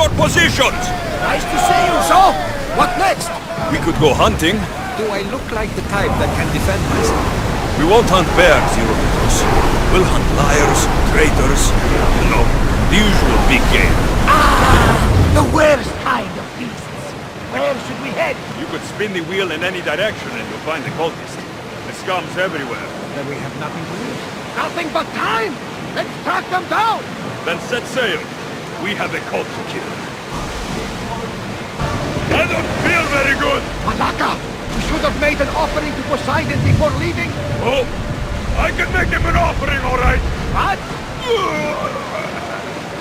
your positions! Nice to see you, so? What next? We could go hunting. Do I look like the type that can defend myself? We won't hunt bears, Olympos. We'll hunt liars, traitors, you know, the usual big game. Ah! The worst kind of beasts. Where should we head? You could spin the wheel in any direction and you'll find the cultists. The scum's everywhere. Then we have nothing to lose. Nothing but time! Let's track them down! Then set sail. We have a cult to kill. I don't feel very good! Malaka! We should have made an offering to Poseidon before leaving! Oh! I can make him an offering, all right! What?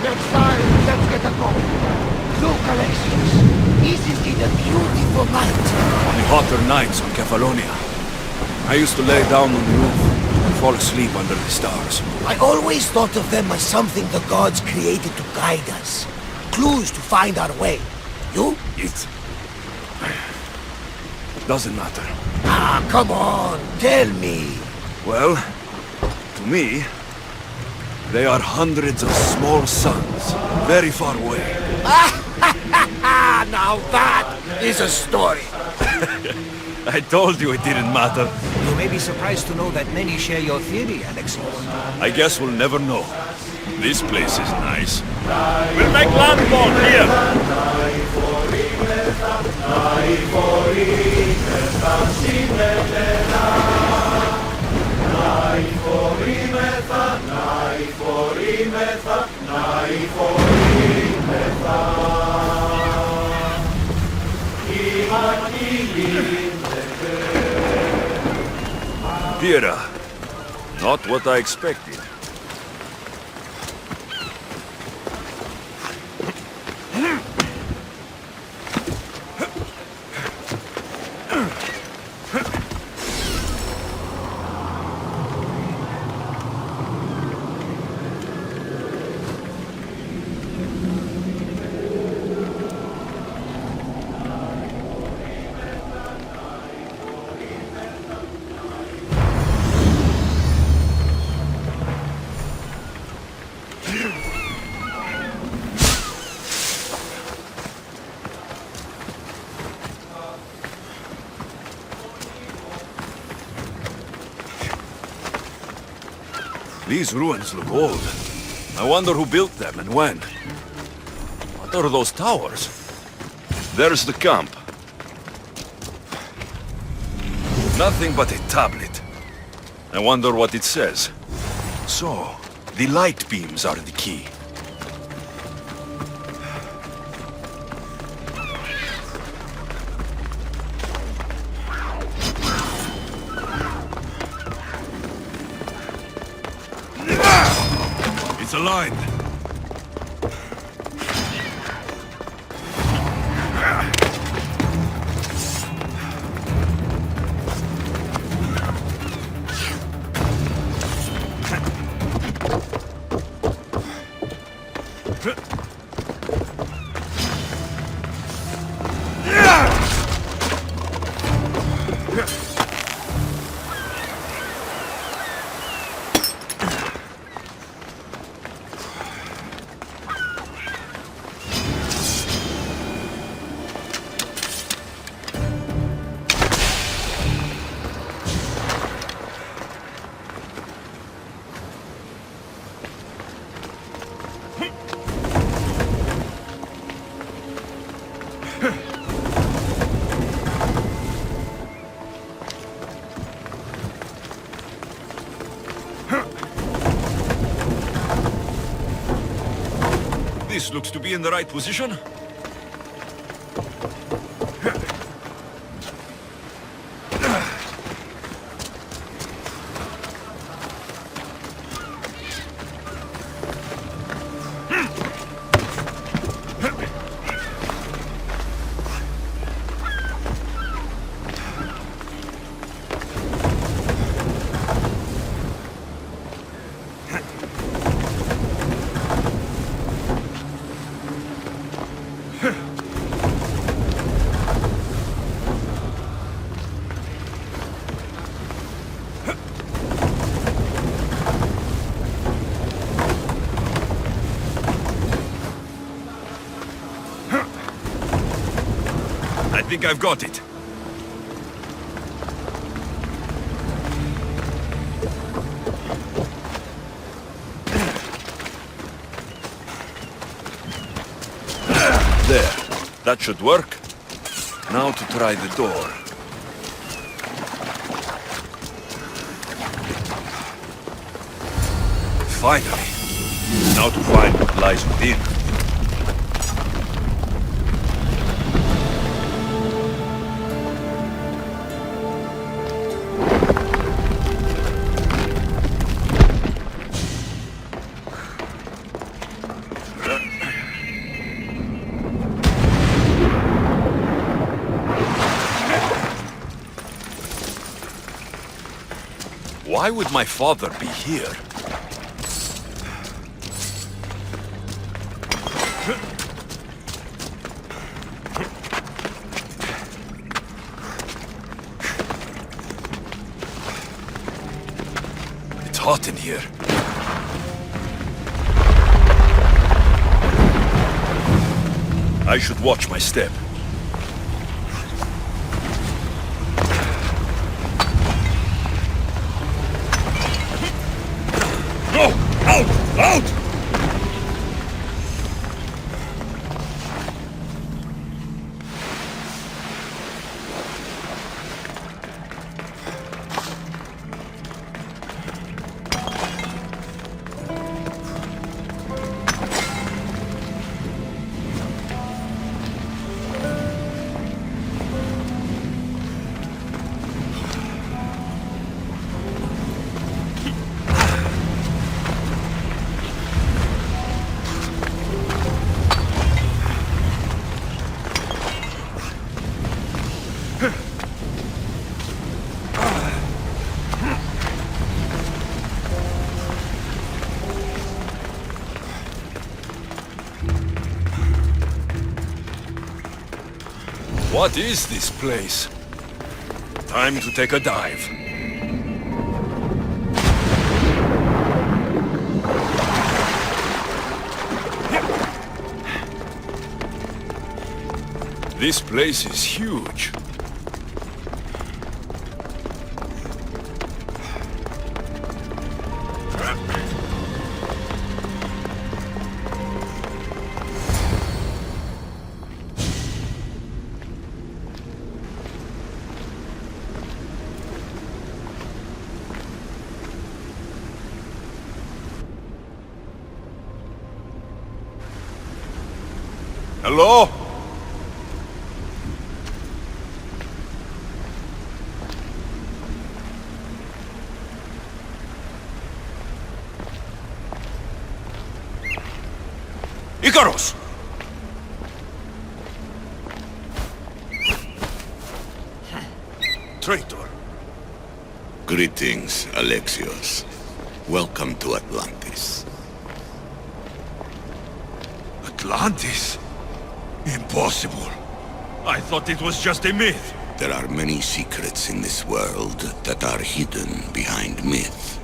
Next time, let's get a go. Recollections. This is in a beautiful night. On the hotter nights on Kefalonia, I used to lay down on the roof and fall asleep under the stars. I always thought of them as something the gods created to guide us. Clues to find our way. You? It doesn't matter. Ah, come on, tell me. Well, to me, they are hundreds of small suns, very far away. Now that is a story. I told you it didn't matter. You may be surprised to know that many share your theory, Alexis. I guess we'll never know. This place is nice. We'll make landfall here! Pira, not what I expected. These ruins look old. I wonder who built them and when. What are those towers? There's the camp. Nothing but a tablet. I wonder what it says. So, the light beams are the key. It's aligned. This looks to be in the right position. think I've got it. There. That should work. Now to try the door. Finally. Now to find what lies within. Why would my father be here? It's hot in here. I should watch my step. No! Out! Out! What is this place? Time to take a dive. This place is huge. Hello? Icarus! Traitor. Greetings, Alexios. Welcome to Atlantis. Atlantis? Impossible. I thought it was just a myth. There are many secrets in this world that are hidden behind myth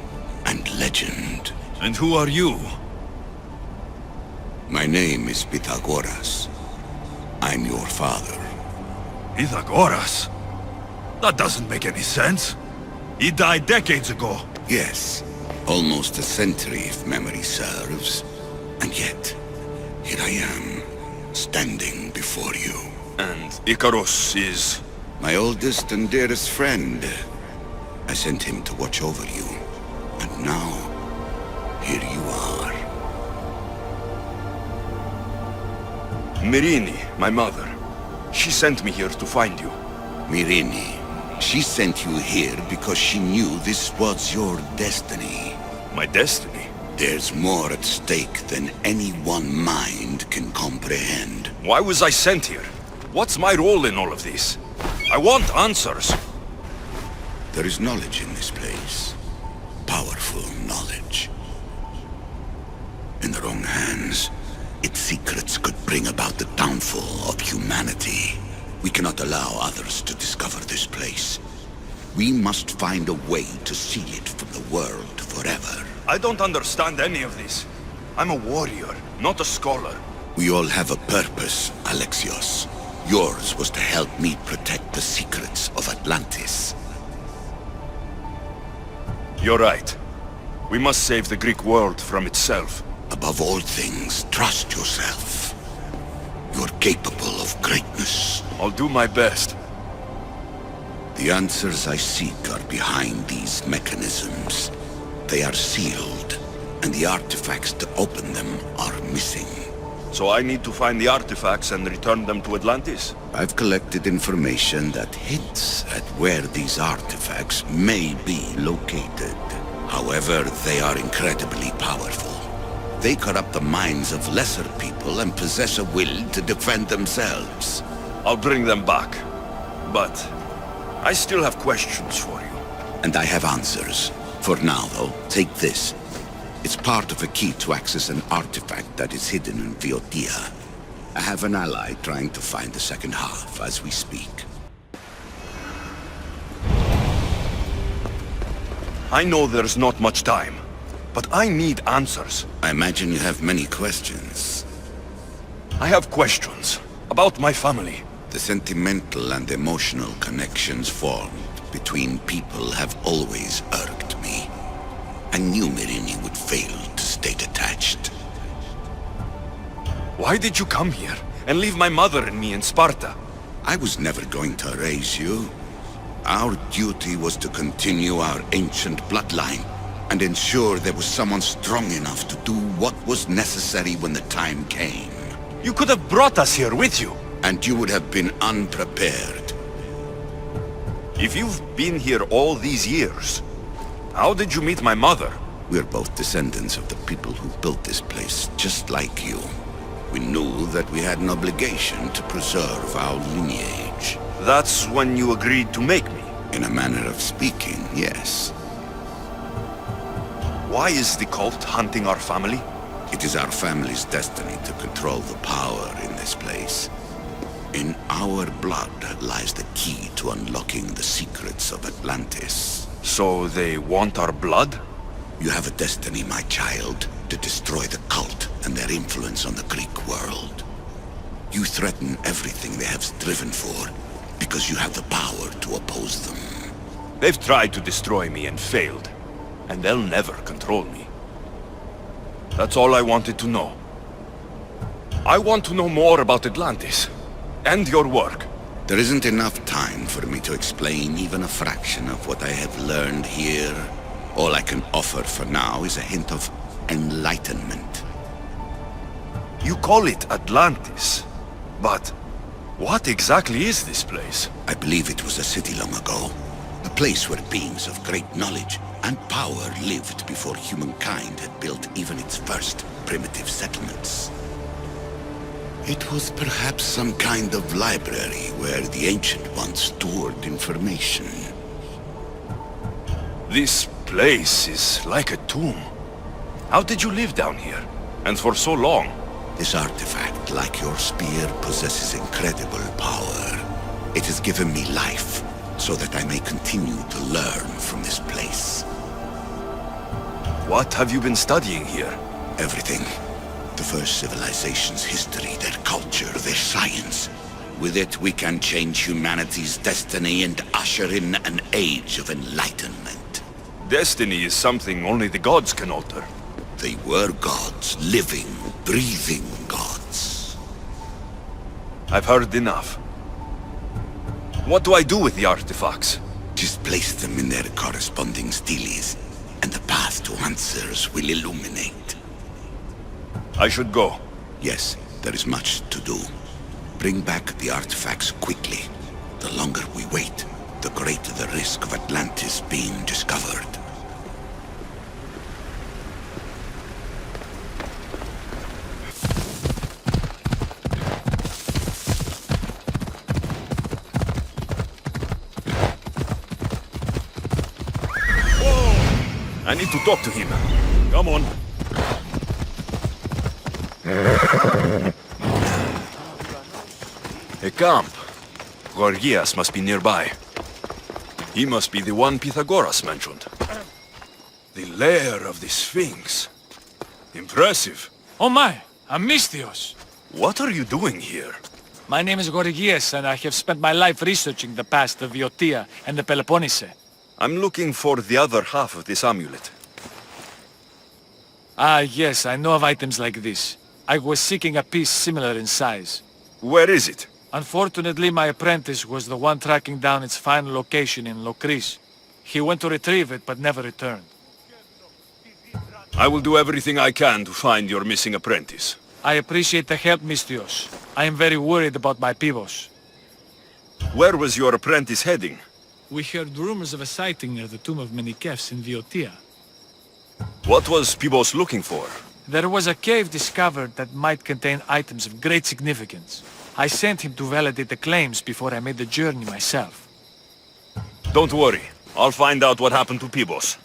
and legend. And who are you? My name is Pythagoras. I'm your father. Pythagoras? That doesn't make any sense. He died decades ago. Yes, almost a century if memory serves. And yet, here I am, standing before you. And Icarus is... My oldest and dearest friend. I sent him to watch over you. And now, here you are. Myrrine, my mother. She sent me here to find you. Myrrine. She sent you here because she knew this was your destiny. My destiny? There's more at stake than any one mind can comprehend. Why was I sent here? What's my role in all of this? I want answers. There is knowledge in this place. Powerful knowledge. In the wrong hands, its secrets could bring about the downfall of humanity. We cannot allow others to discover this place. We must find a way to seal it from the world forever. I don't understand any of this. I'm a warrior, not a scholar. We all have a purpose, Alexios. Yours was to help me protect the secrets of Atlantis. You're right. We must save the Greek world from itself. Above all things, trust yourself. You're capable of greatness. I'll do my best. The answers I seek are behind these mechanisms. They are sealed, and the artifacts to open them are missing. So I need to find the artifacts and return them to Atlantis? I've collected information that hints at where these artifacts may be located. However, they are incredibly powerful. They corrupt the minds of lesser people and possess a will to defend themselves. I'll bring them back. But I still have questions for you. And I have answers. For now, though, take this. It's part of a key to access an artifact that is hidden in Viotia. I have an ally trying to find the second half as we speak. I know there's not much time, but I need answers. I imagine you have many questions. I have questions about my family. The sentimental and emotional connections formed between people have always irked me. I knew Myrrine would fail to stay detached. Why did you come here and leave my mother and me in Sparta? I was never going to raise you. Our duty was to continue our ancient bloodline and ensure there was someone strong enough to do what was necessary when the time came. You could have brought us here with you. And you would have been unprepared. If you've been here all these years, how did you meet my mother? We're both descendants of the people who built this place, just like you. We knew that we had an obligation to preserve our lineage. That's when you agreed to make me. In a manner of speaking, yes. Why is the cult hunting our family? It is our family's destiny to control the power in this place. In our blood lies the key to unlocking the secrets of Atlantis. So they want our blood? You have a destiny, my child, to destroy the cult and their influence on the Greek world. You threaten everything they have striven for, because you have the power to oppose them. They've tried to destroy me and failed, and they'll never control me. That's all I wanted to know. I want to know more about Atlantis, and your work. There isn't enough time for me to explain even a fraction of what I have learned here. All I can offer for now is a hint of enlightenment. You call it Atlantis, but what exactly is this place? I believe it was a city long ago. A place where beings of great knowledge and power lived before humankind had built even its first primitive settlements. It was perhaps some kind of library where the Ancient Ones stored information. This place is like a tomb. How did you live down here? And for so long? This artifact, like your spear, possesses incredible power. It has given me life, so that I may continue to learn from this place. What have you been studying here? Everything. The first civilization's history, their culture, their science. With it, we can change humanity's destiny and usher in an age of enlightenment. Destiny is something only the gods can alter. They were gods, living, breathing gods. I've heard enough. What do I do with the artifacts? Just place them in their corresponding steles, and the path to answers will illuminate. I should go. Yes, there is much to do. Bring back the artifacts quickly. The longer we wait, the greater the risk of Atlantis being discovered. I need to talk to him. Come on. A camp. Gorgias must be nearby. He must be the one Pythagoras mentioned. The lair of the Sphinx. Impressive. Oh my, Amistios! What are you doing here? My name is Gortyn, and I have spent my life researching the past of Viotia and the Peloponnese. I'm looking for the other half of this amulet. Ah, yes, I know of items like this. I was seeking a piece similar in size. Where is it? Unfortunately, my apprentice was the one tracking down its final location in Locris. He went to retrieve it, but never returned. I will do everything I can to find your missing apprentice. I appreciate the help, Mistios. I am very worried about my Pibos. Where was your apprentice heading? We heard rumors of a sighting near the tomb of Menikefs in Viotia. What was Pibos looking for? There was a cave discovered that might contain items of great significance. I sent him to validate the claims before I made the journey myself. Don't worry. I'll find out what happened to Pibos.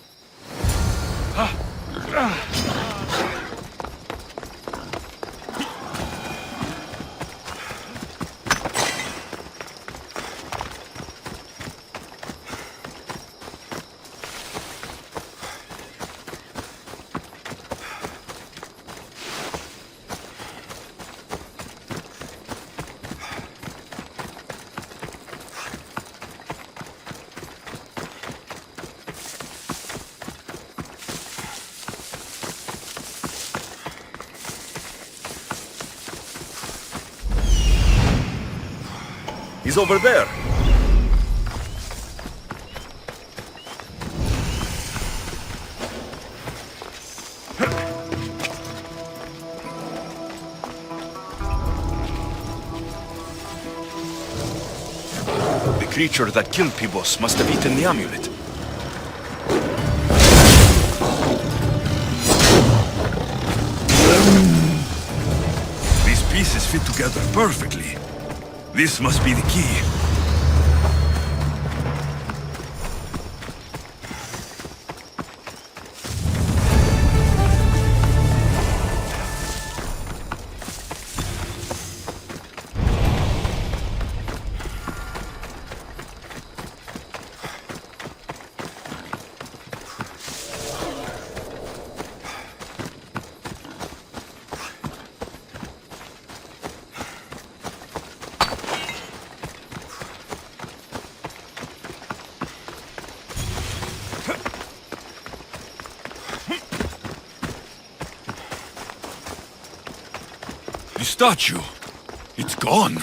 He's over there. The creature that killed Pibos must have eaten the amulet. These pieces fit together perfectly. This must be the key. The statue! It's gone!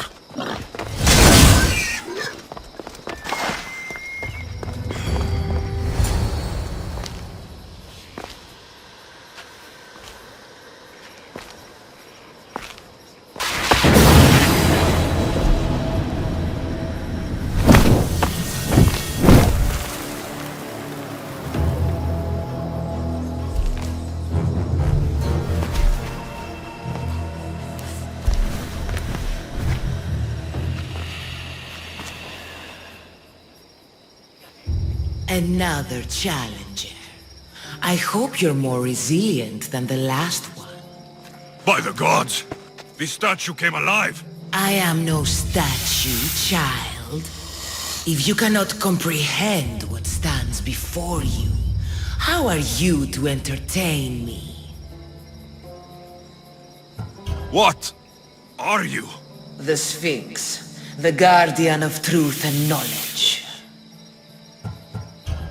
Another challenger. I hope you're more resilient than the last one. By the gods! The statue came alive! I am no statue, child. If you cannot comprehend what stands before you, how are you to entertain me? What are you? The Sphinx, the guardian of truth and knowledge.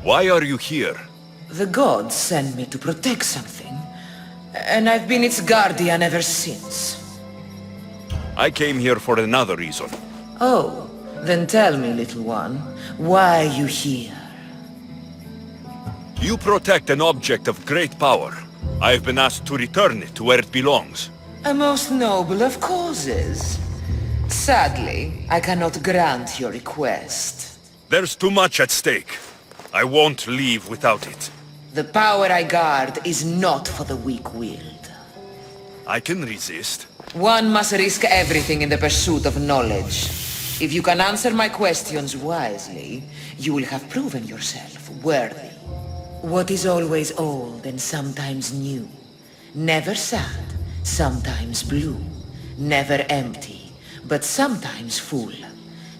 Why are you here? The gods sent me to protect something, and I've been its guardian ever since. I came here for another reason. Oh, then tell me, little one, why are you here? You protect an object of great power. I have been asked to return it to where it belongs. A most noble of causes. Sadly, I cannot grant your request. There's too much at stake. I won't leave without it. The power I guard is not for the weak-willed. I can resist. One must risk everything in the pursuit of knowledge. If you can answer my questions wisely, you will have proven yourself worthy. What is always old and sometimes new. Never sad, sometimes blue. Never empty, but sometimes full.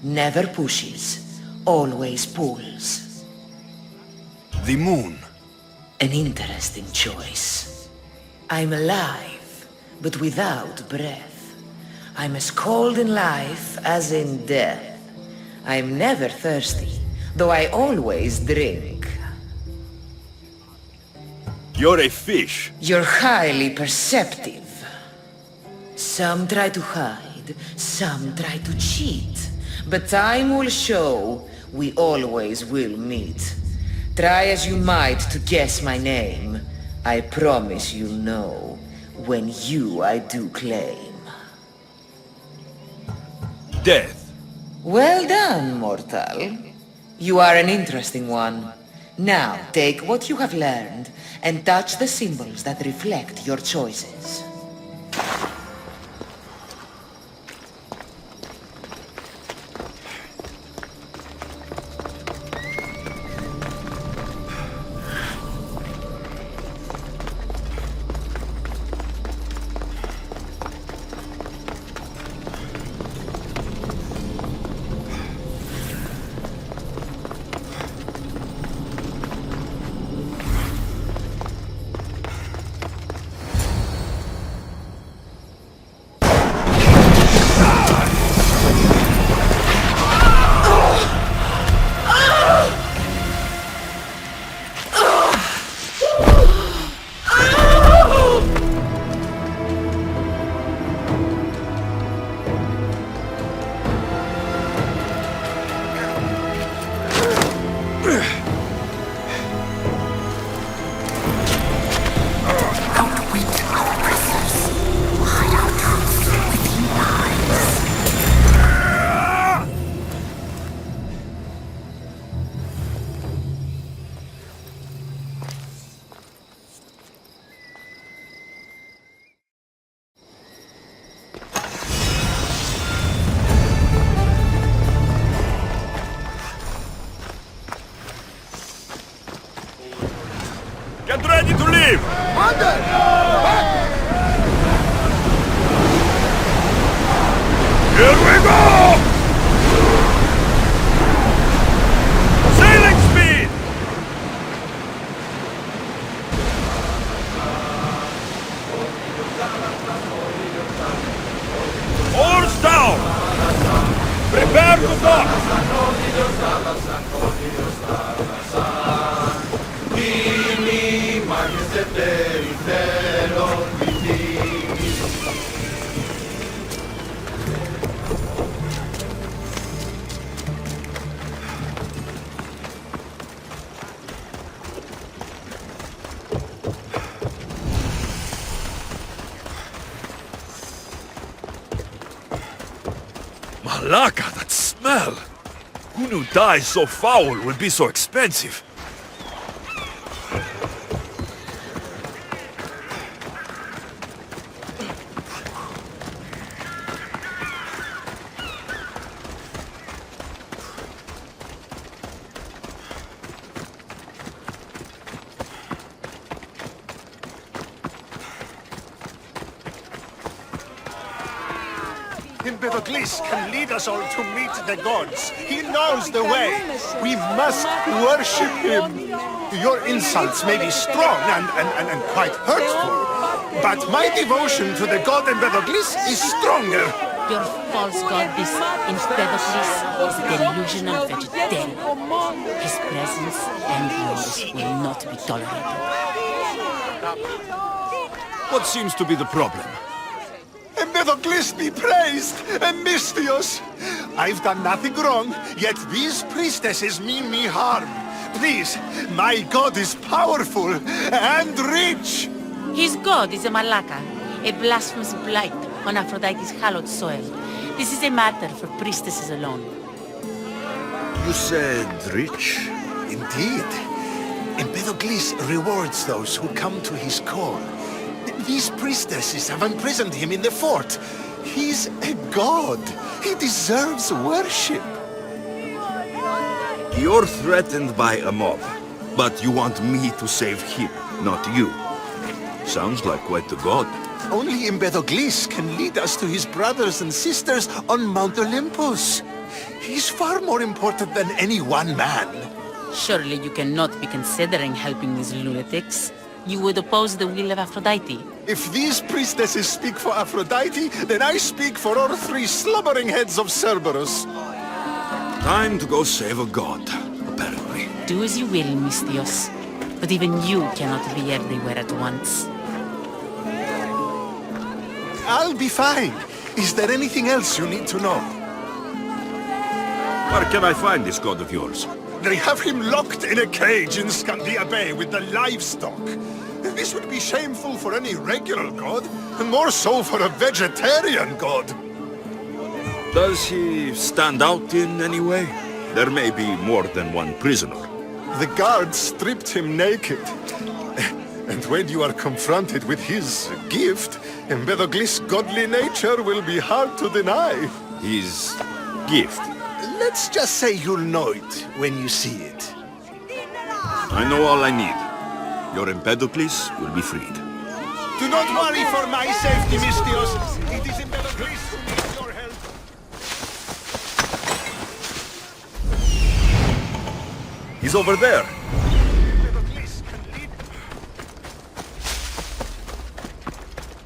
Never pushes, always pulls. The moon. An interesting choice. I'm alive, but without breath. I'm as cold in life as in death. I'm never thirsty, though I always drink. You're a fish. You're highly perceptive. Some try to hide, some try to cheat. But time will show we always will meet. Try as you might to guess my name. I promise you'll know when I do claim. Death. Well done, mortal. You are an interesting one. Now, take what you have learned and touch the symbols that reflect your choices. Get ready to leave! Here we go! Sailing speed! Oars down! Prepare to dock! Malaka, that smell! Who knew dye so foul would be so expensive? Empedocles can lead us all to meet the gods. He knows the way. We must worship him. Your insults may be strong and quite hurtful, but my devotion to the god Empedocles is stronger. Your false god, this Empedocles, is a delusional vegetarian. His presence and yours will not be tolerated. What seems to be the problem? Empedocles be praised, Misthios! I've done nothing wrong, yet these priestesses mean me harm. Please, my god is powerful and rich! His god is a Malaka, a blasphemous blight on Aphrodite's hallowed soil. This is a matter for priestesses alone. You said rich? Indeed. Empedocles rewards those who come to his call. These priestesses have imprisoned him in the fort. He's a god. He deserves worship. You're threatened by a mob, but you want me to save him, not you. Sounds like quite the god. Only Empedocles can lead us to his brothers and sisters on Mount Olympos. He's far more important than any one man. Surely you cannot be considering helping these lunatics. You would oppose the will of Aphrodite? If these priestesses speak for Aphrodite, then I speak for all three slumbering heads of Cerberus. Time to go save a god, apparently. Do as you will, Mystios. But even you cannot be everywhere at once. I'll be fine. Is there anything else you need to know? Where can I find this god of yours? They have him locked in a cage in Scandia Bay with the livestock. This would be shameful for any regular god, and more so for a vegetarian god. Does he stand out in any way? There may be more than one prisoner. The guards stripped him naked. And when you are confronted with his gift, Empedocles' godly nature will be hard to deny. His gift? Let's just say you'll know it when you see it. I know all I need. Your Empedocles will be freed. Do not worry for my safety, Mystios. It is Empedocles who needs your help. He's over there. Empedocles can lead.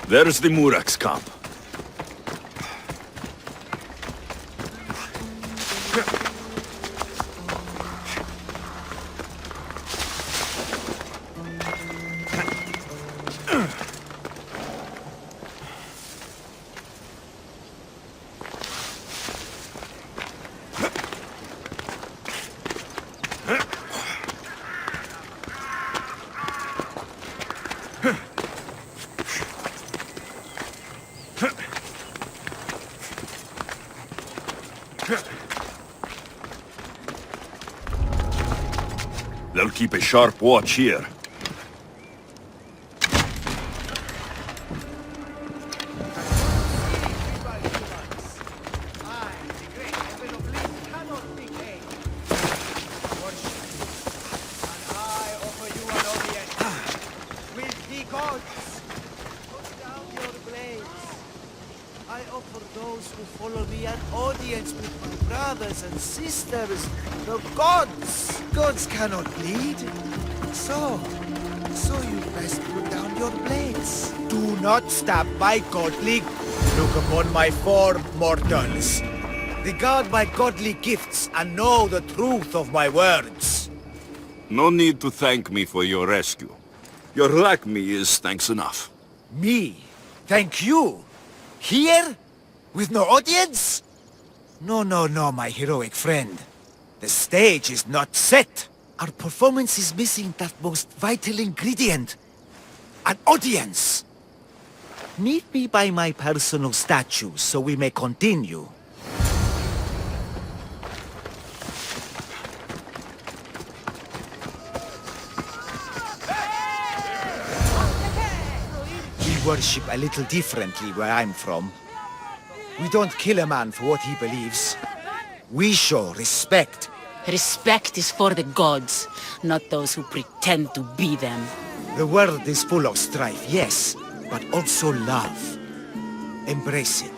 There's the Murak's camp. They'll keep a sharp watch here. I offer those who follow me an audience with my brothers and sisters, the gods. Gods cannot bleed. So you best put down your blades. Do not stab my godly. Look upon my form, mortals. Regard my godly gifts and know the truth of my words. No need to thank me for your rescue. Your lack me is thanks enough. Me? Thank you? Here? With no audience? No, my heroic friend. The stage is not set. Our performance is missing that most vital ingredient. An audience. Meet me by my personal statue so we may continue. We worship a little differently where I'm from. We don't kill a man for what he believes. We show respect. Respect is for the gods, not those who pretend to be them. The world is full of strife, yes, but also love. Embrace it.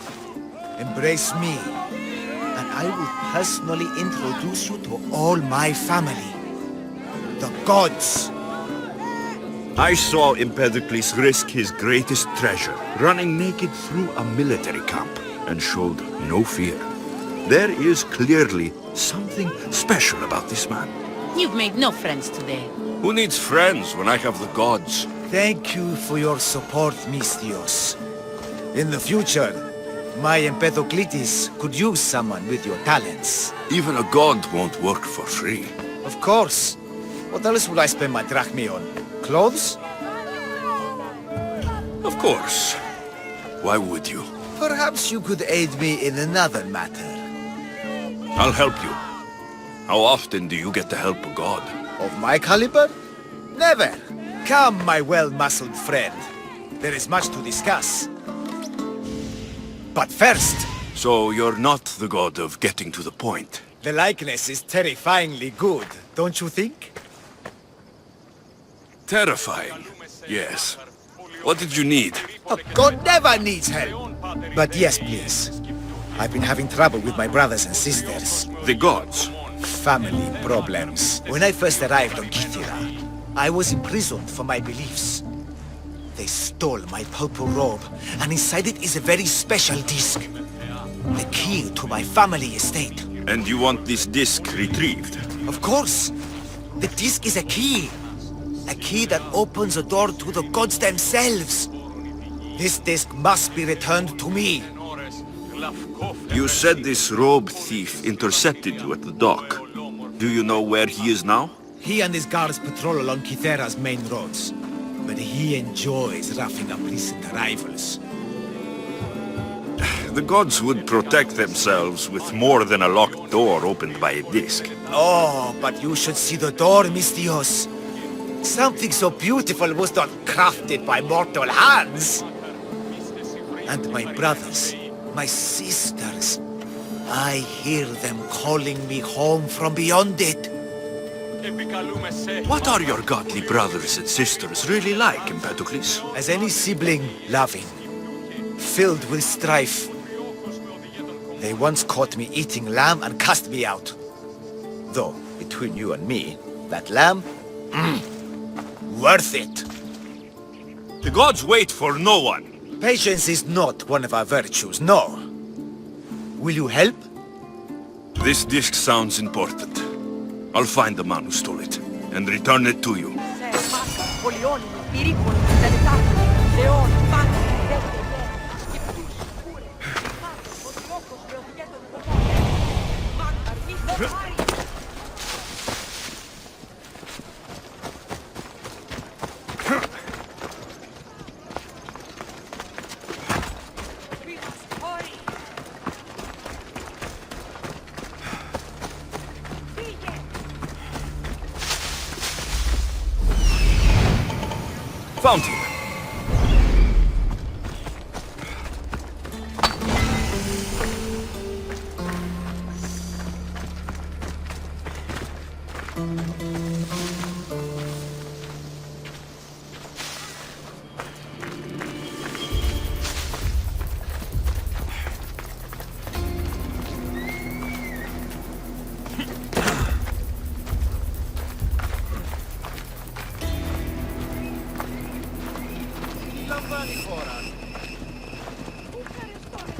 Embrace me. And I will personally introduce you to all my family. The gods. I saw Empedocles risk his greatest treasure, running naked through a military camp, and showed no fear. There is clearly something special about this man. You've made no friends today. Who needs friends when I have the gods? Thank you for your support, Mystios. In the future, my Empedocles could use someone with your talents. Even a god won't work for free. Of course. What else would I spend my drachmae on? Clothes? Of course. Why would you? Perhaps you could aid me in another matter. I'll help you. How often do you get to help a god? Of my caliber? Never. Come, my well-muscled friend. There is much to discuss. But first... So you're not the god of getting to the point? The likeness is terrifyingly good, don't you think? Terrifying, yes. What did you need? A god never needs help. But yes, please. I've been having trouble with my brothers and sisters. The gods. Family problems. When I first arrived on Kythera, I was imprisoned for my beliefs. They stole my purple robe, and inside it is a very special disc. The key to my family estate. And you want this disc retrieved? Of course. The disc is a key. A key that opens a door to the gods themselves. This disc must be returned to me. You said this robe thief intercepted you at the dock. Do you know where he is now? He and his guards patrol along Kythera's main roads. But he enjoys roughing up recent arrivals. The gods would protect themselves with more than a locked door opened by a disc. Oh, but you should see the door, Mistios. Something so beautiful was not crafted by mortal hands. And my brothers, my sisters, I hear them calling me home from beyond it. What are your godly brothers and sisters really like, Empedocles? As any sibling, loving, filled with strife. They once caught me eating lamb and cast me out. Though, between you and me, that lamb, worth it. The gods wait for no one. Patience is not one of our virtues, no. Will you help? This disc sounds important. I'll find the man who stole it, and return it to you. Found him.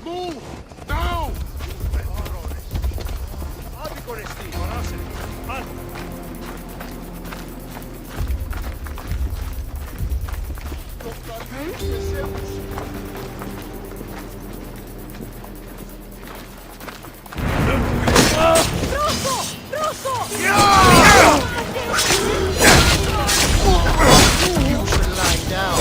Move! Now! You should lie down.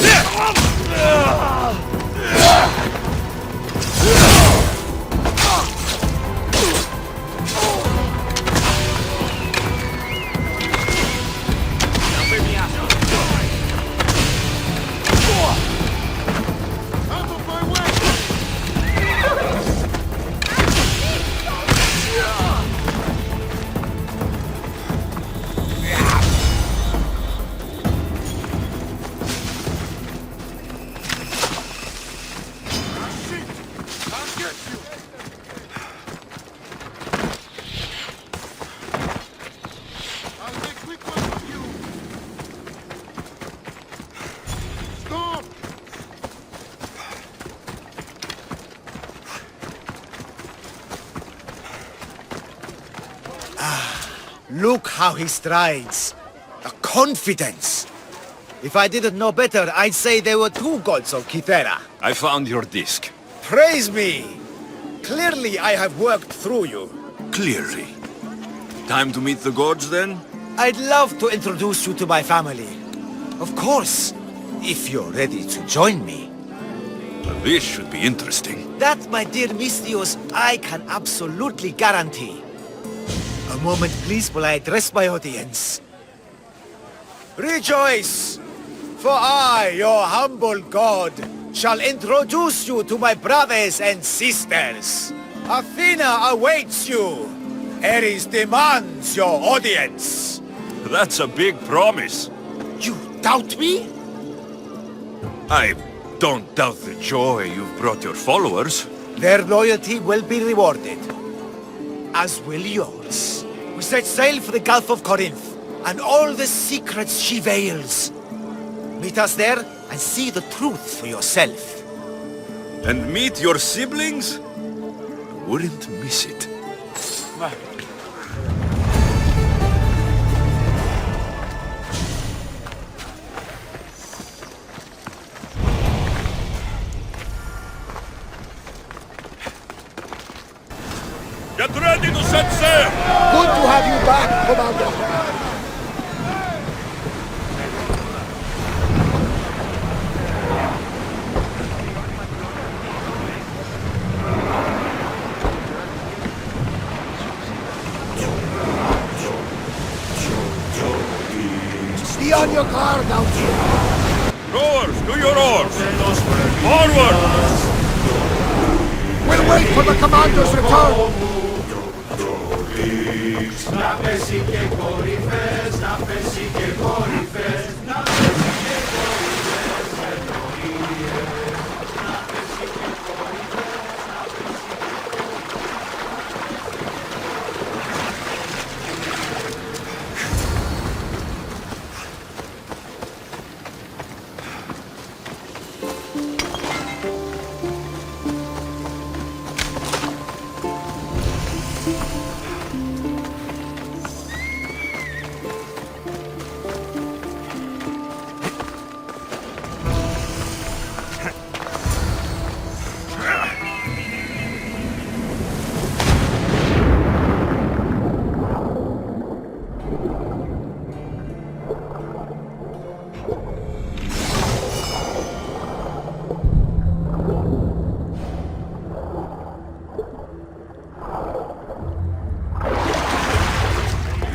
Look how he strides. The confidence. If I didn't know better, I'd say there were two gods of Kythera. I found your disc. Praise me! Clearly I have worked through you. Clearly. Time to meet the gods, then? I'd love to introduce you to my family. Of course, if you're ready to join me. Well, this should be interesting. That, my dear Mistios, I can absolutely guarantee. A moment, please, while I address my audience. Rejoice! For I, your humble god, shall introduce you to my brothers and sisters. Athena awaits you. Ares demands your audience. That's a big promise. You doubt me? I don't doubt the joy you've brought your followers. Their loyalty will be rewarded. As will yours. We set sail for the Gulf of Corinth. and all the secrets she veils. Meet us there and see the truth for yourself. And meet your siblings? Wouldn't miss it. Get ready to set sail! Good to have you back, Commander. Be on your guard out here. Rowers, do your oars! Forward! We'll wait for the commander's return.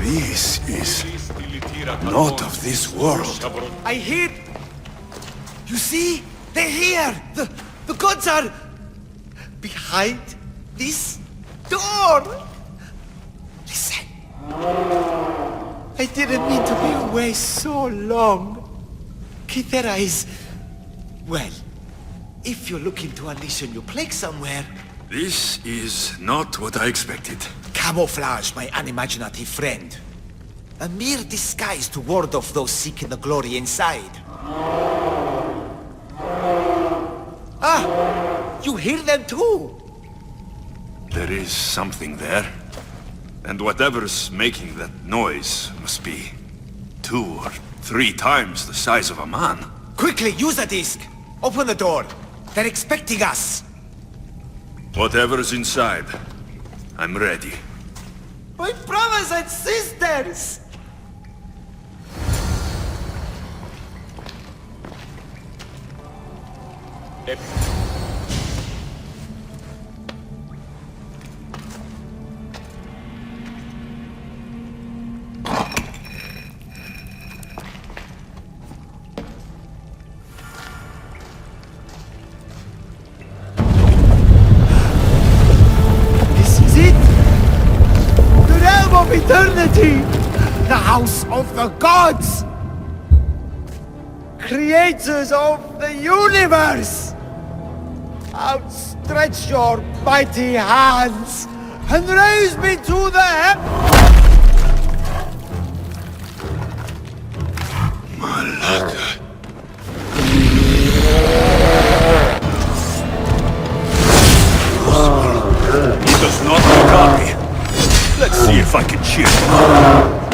This is not of this world. I hear... You see? They're here! The gods are... behind this door! Listen. I didn't mean to be away so long. Kythera is... well, if you're looking to unleash a new plague somewhere... This is not what I expected. Camouflage, my unimaginative friend. A mere disguise to ward off those seeking the glory inside. Ah! You hear them too! There is something there. And whatever's making that noise must be 2 or 3 times the size of a man. Quickly, use the disc! Open the door! They're expecting us! Whatever's inside, I'm ready. My brothers and sisters! This is it! The realm of eternity! The house of the gods! Creators of the universe! Outstretch your mighty hands and raise me to the Malaka. He does not regard me. Let's see if I can cheer him up.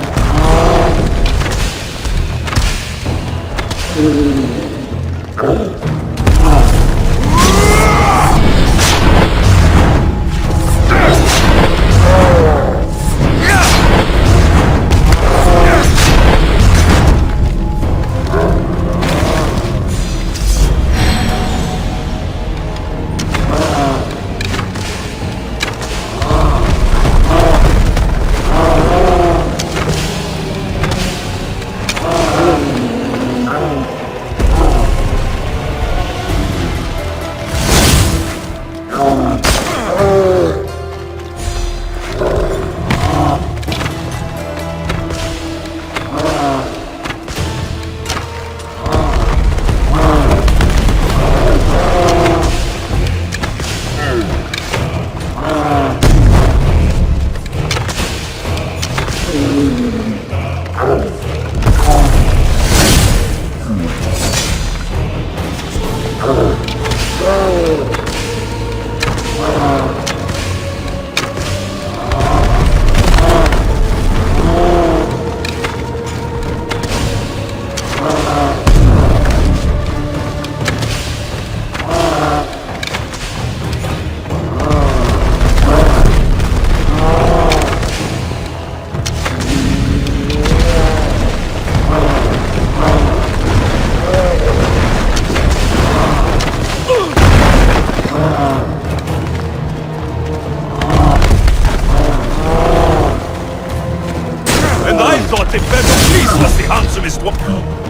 noblest one.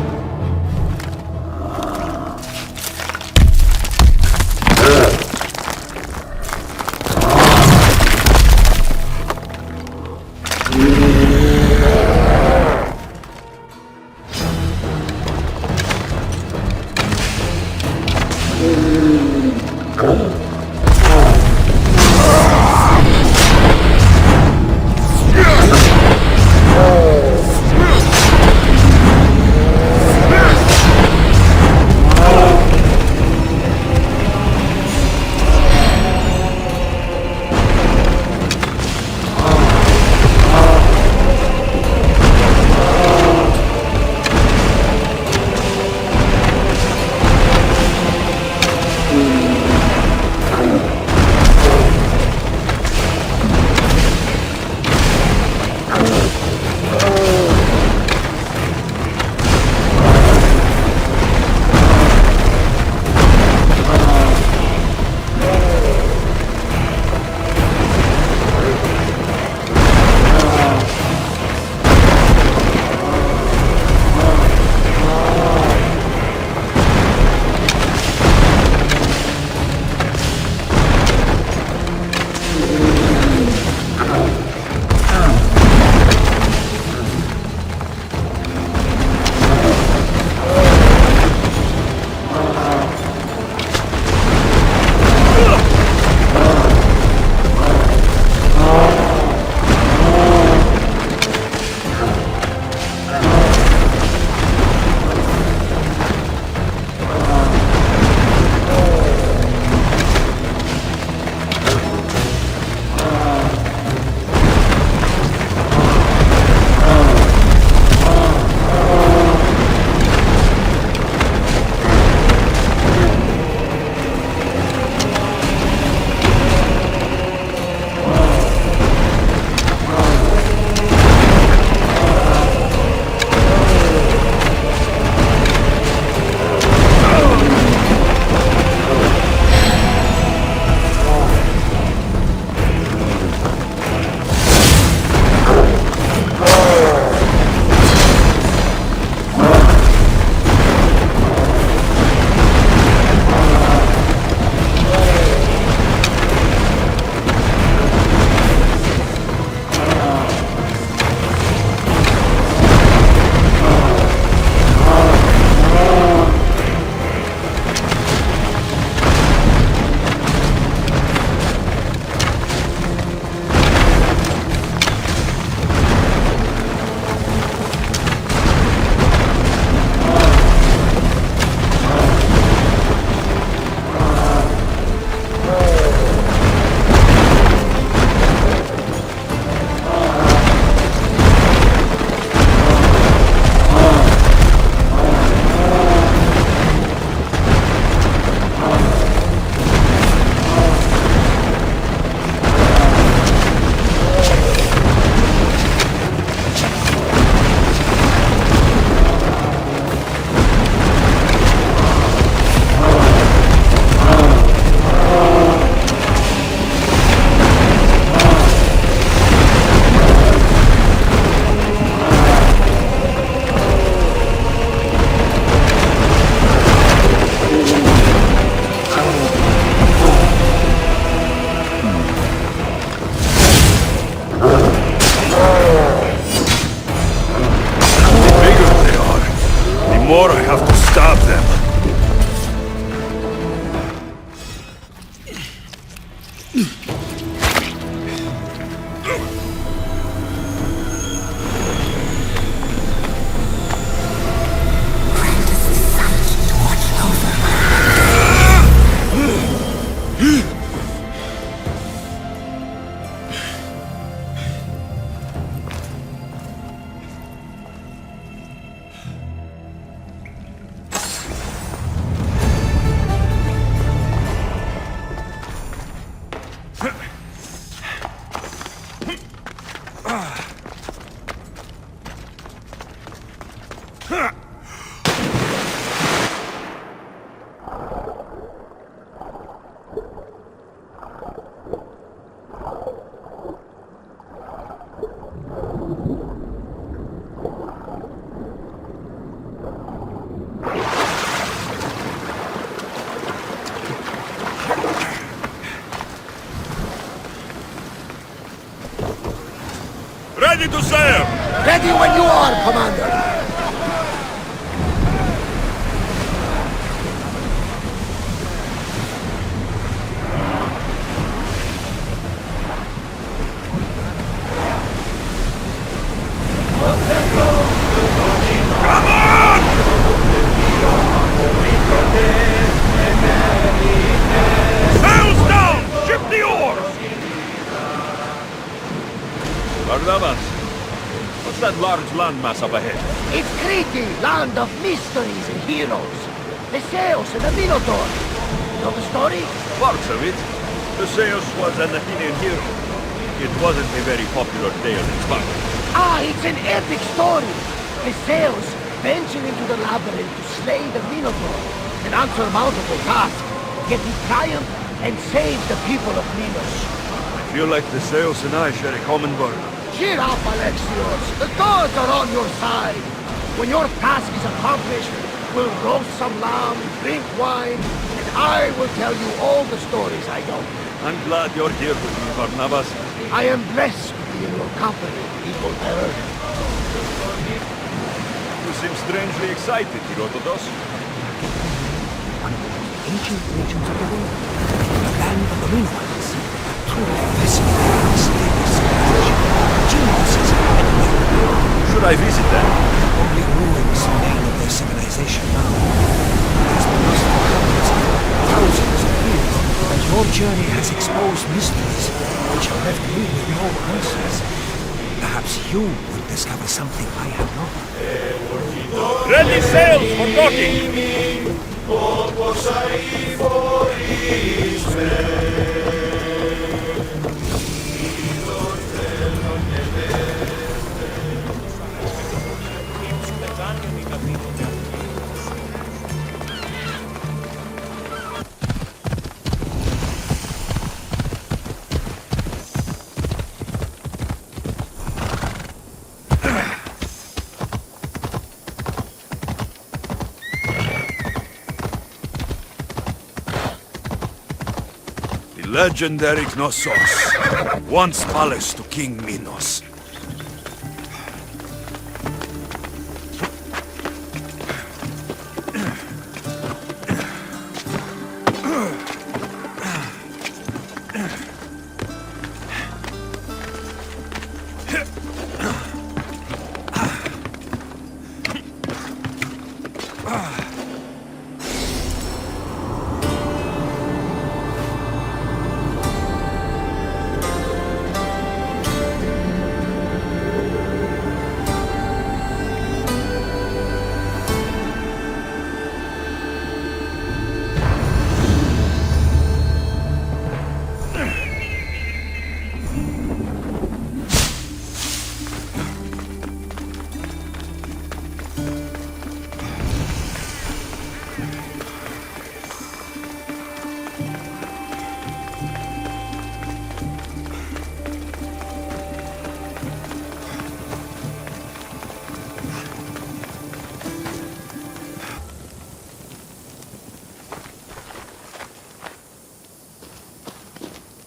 more I have to stop them. Ready to sail! Ready when you are, Commander! Sails down! Ship the oars! Barnabas, what's that large landmass up ahead? It's Crete, land of mysteries and heroes. The Zeus and the Minotaurs. Know the story? Parts of it. Zeus was an Athenian hero. It wasn't a very popular tale in Sparta. Ah, it's an epic story. The Zeus ventured into the labyrinth to slay the Minotaur and answer multiple tasks. Yet he triumphed and saved the people of Minos. I feel like the Zeus and I share a common burden. Cheer up, Alexios. The gods are on your side. When your task is accomplished, we'll roast some lamb, drink wine, and I will tell you all the stories I know. I'm glad you're here with me, Barnabas. I am blessed to be in your company, equal bearer. You seem strangely excited, Herodotus. One of the most ancient regions of the world, the land of the Minotaurs, a truly fascinating and stable civilization, geniuses and myth. Should I visit them? Only ruins remain of their civilization now. It has been lost for hundreds, thousands of years, but your journey has exposed mysteries which have left me with no answers. Perhaps you will discover something I have not. Ready sails for docking! Legendary Knossos, once palace to King Minos.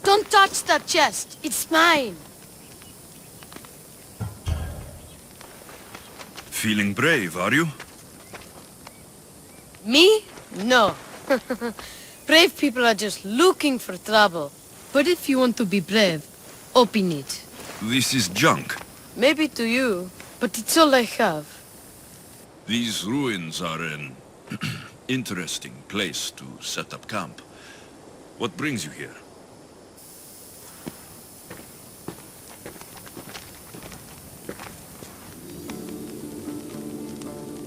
Don't touch that chest. It's mine. Feeling brave, are you? Me? No. Brave people are just looking for trouble. But if you want to be brave, open it. This is junk. Maybe to you, but it's all I have. These ruins are an interesting place to set up camp. What brings you here?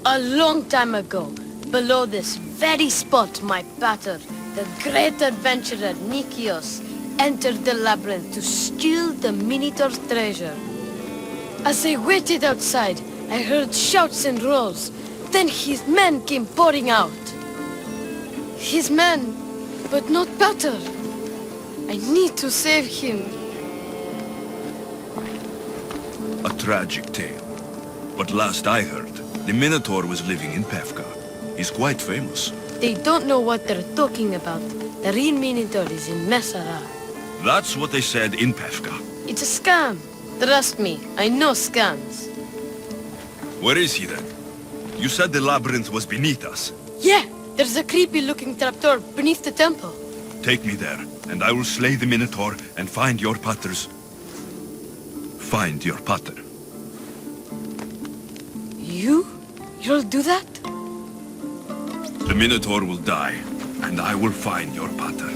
A long time ago, below this very spot, my pater, the great adventurer Nikios, entered the labyrinth to steal the Minotaur's treasure. As I waited outside, I heard shouts and roars. Then his men came pouring out. His men, but not pater. I need to save him. A tragic tale. But last I heard, the Minotaur was living in Pefka. He's quite famous. They don't know what they're talking about. The real Minotaur is in Messara. That's what they said in Pefka. It's a scam. Trust me, I know scans. Where is he then? You said the labyrinth was beneath us. Yeah, there's a creepy-looking trapdoor beneath the temple. Take me there, and I will slay the Minotaur and find your patters. Find your pater. You'll do that? The Minotaur will die, and I will find your pater.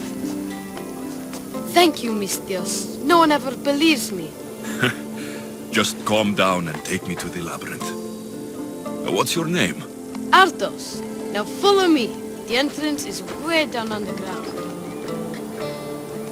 Thank you, Mistios. No one ever believes me. Just calm down and take me to the labyrinth. What's your name? Artos. Now follow me. The entrance is way down underground.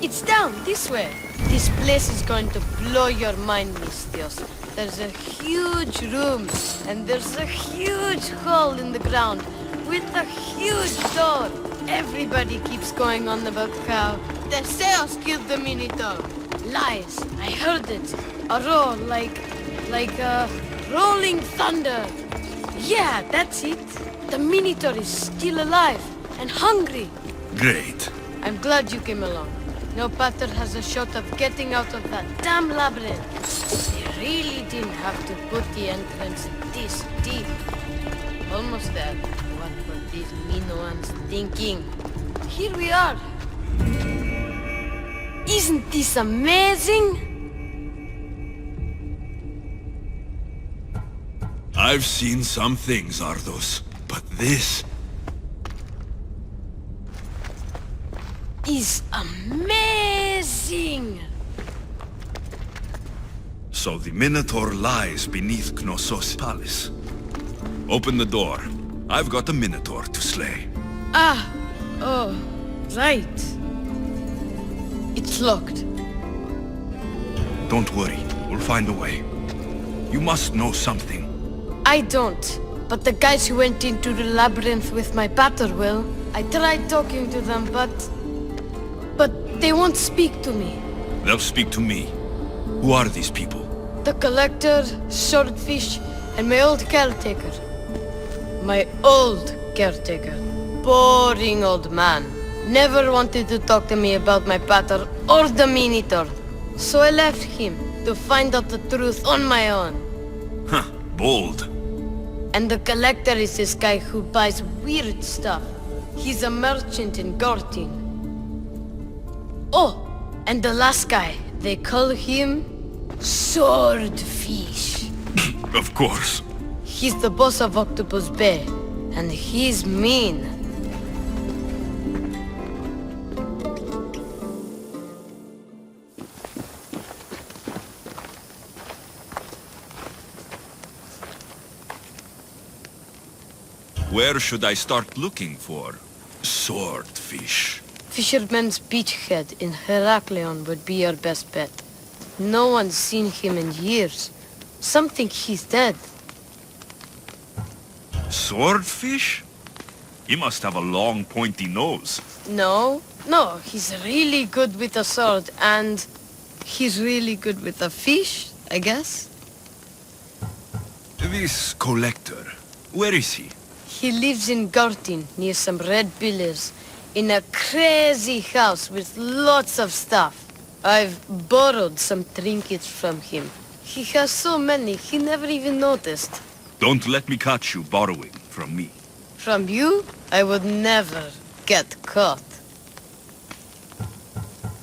It's down this way. This place is going to blow your mind, Mistios. There's a huge room, and there's a huge hole in the ground with a huge door. Everybody keeps going on about how Theseus killed the Minotaur. Lies. I heard it. A roar like rolling thunder. Yeah, that's it. The Minotaur is still alive and hungry. Great. I'm glad you came along. No pater has a shot of getting out of that damn labyrinth. They really didn't have to put the entrance this deep. Almost there. What were these Minoans thinking? Here we are. Isn't this amazing? I've seen some things, Ardos, but this... is amazing! So the Minotaur lies beneath Knossos' palace. Open the door. I've got a Minotaur to slay. Oh, right. It's locked. Don't worry, we'll find a way. You must know something. I don't, but the guys who went into the labyrinth with my pater will. I tried talking to them, but they won't speak to me. They'll speak to me. Who are these people? The Collector, Swordfish, and my old caretaker. My old caretaker. Boring old man. Never wanted to talk to me about my pater or the Minotaur. So I left him to find out the truth on my own. Huh, bold. And the Collector is this guy who buys weird stuff. He's a merchant in Gortyn. Oh, and the last guy, they call him Swordfish. Of course. He's the boss of Octopus Bay, and he's mean. Where should I start looking for Swordfish? Fisherman's Beachhead in Heraklion would be your best bet. No one's seen him in years. Some think he's dead. Swordfish? He must have a long, pointy nose. No, he's really good with a sword, and he's really good with a fish, I guess. This Collector, where is he? He lives in Gortyn, near some red pillars, in a crazy house with lots of stuff. I've borrowed some trinkets from him. He has so many, he never even noticed. Don't let me catch you borrowing from me. From you, I would never get caught.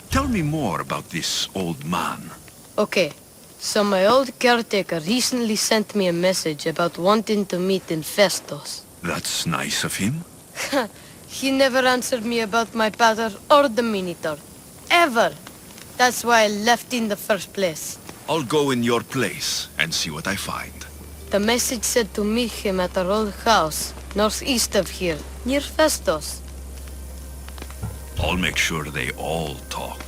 Tell me more about this old man. Okay, so my old caretaker recently sent me a message about wanting to meet in Festos. That's nice of him. He never answered me about my pater or the Minotaur. Ever. That's why I left in the first place. I'll go in your place and see what I find. The message said to meet him at our old house, northeast of here, near Festos. I'll make sure they all talk.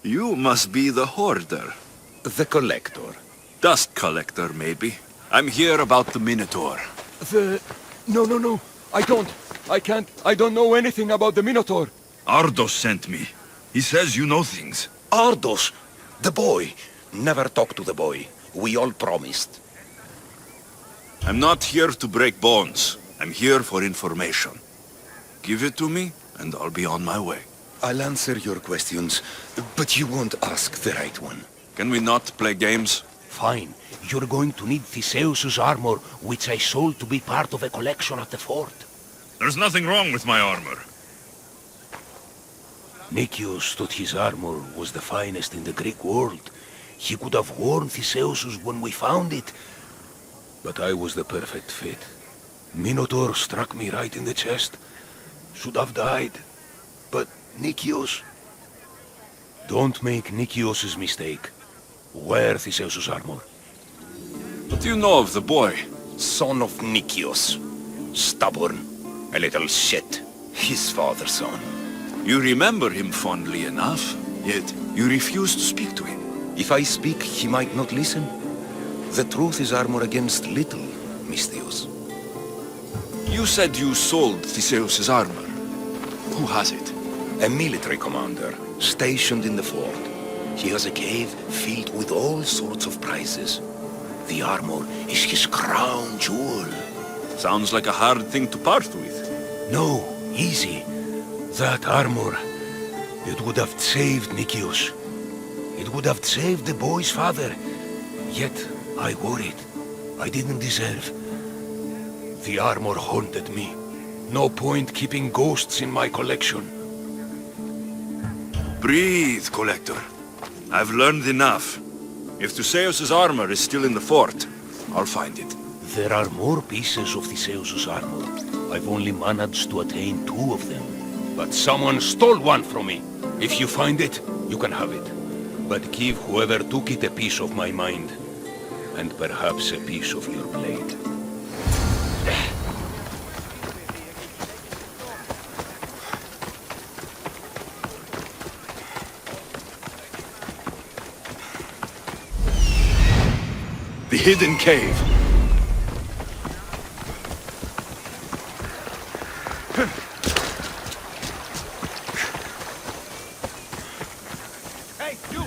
You must be the hoarder. The Collector. Dust collector, maybe. I'm here about the Minotaur. No. I don't know anything about the Minotaur. Ardos sent me. He says you know things. Ardos, the boy. Never talk to the boy. We all promised. I'm not here to break bones. I'm here for information. Give it to me, and I'll be on my way. I'll answer your questions, but you won't ask the right one. Can we not play games? Fine. You're going to need Theseus's armor, which I sold to be part of a collection at the fort. There's nothing wrong with my armor. Nicias thought his armor was the finest in the Greek world. He could have worn Theseus's when we found it. But I was the perfect fit. Minotaur struck me right in the chest. Should have died. But Nicias... Don't make Nicias's mistake. Wear Theseus's armor. What do you know of the boy? Son of Nicias. Stubborn. A little shit. His father's son. You remember him fondly enough, yet you refuse to speak to him. If I speak, he might not listen. The truth is armor against little, Misthios. You said you sold Theseus's armor. Who has it? A military commander, stationed in the fort. He has a cave filled with all sorts of prizes. The armor is his crown jewel. Sounds like a hard thing to part with. No, easy. That armor, it would have saved Nicias. It would have saved the boy's father. Yet, I wore it. I didn't deserve. The armor haunted me. No point keeping ghosts in my collection. Breathe, Collector. I've learned enough. If Theseus's armor is still in the fort, I'll find it. There are more pieces of Theseus's armor. I've only managed to attain 2 of them. But someone stole one from me. If you find it, you can have it. But give whoever took it a piece of my mind. And perhaps a piece of your blade. The hidden cave. Hey, you!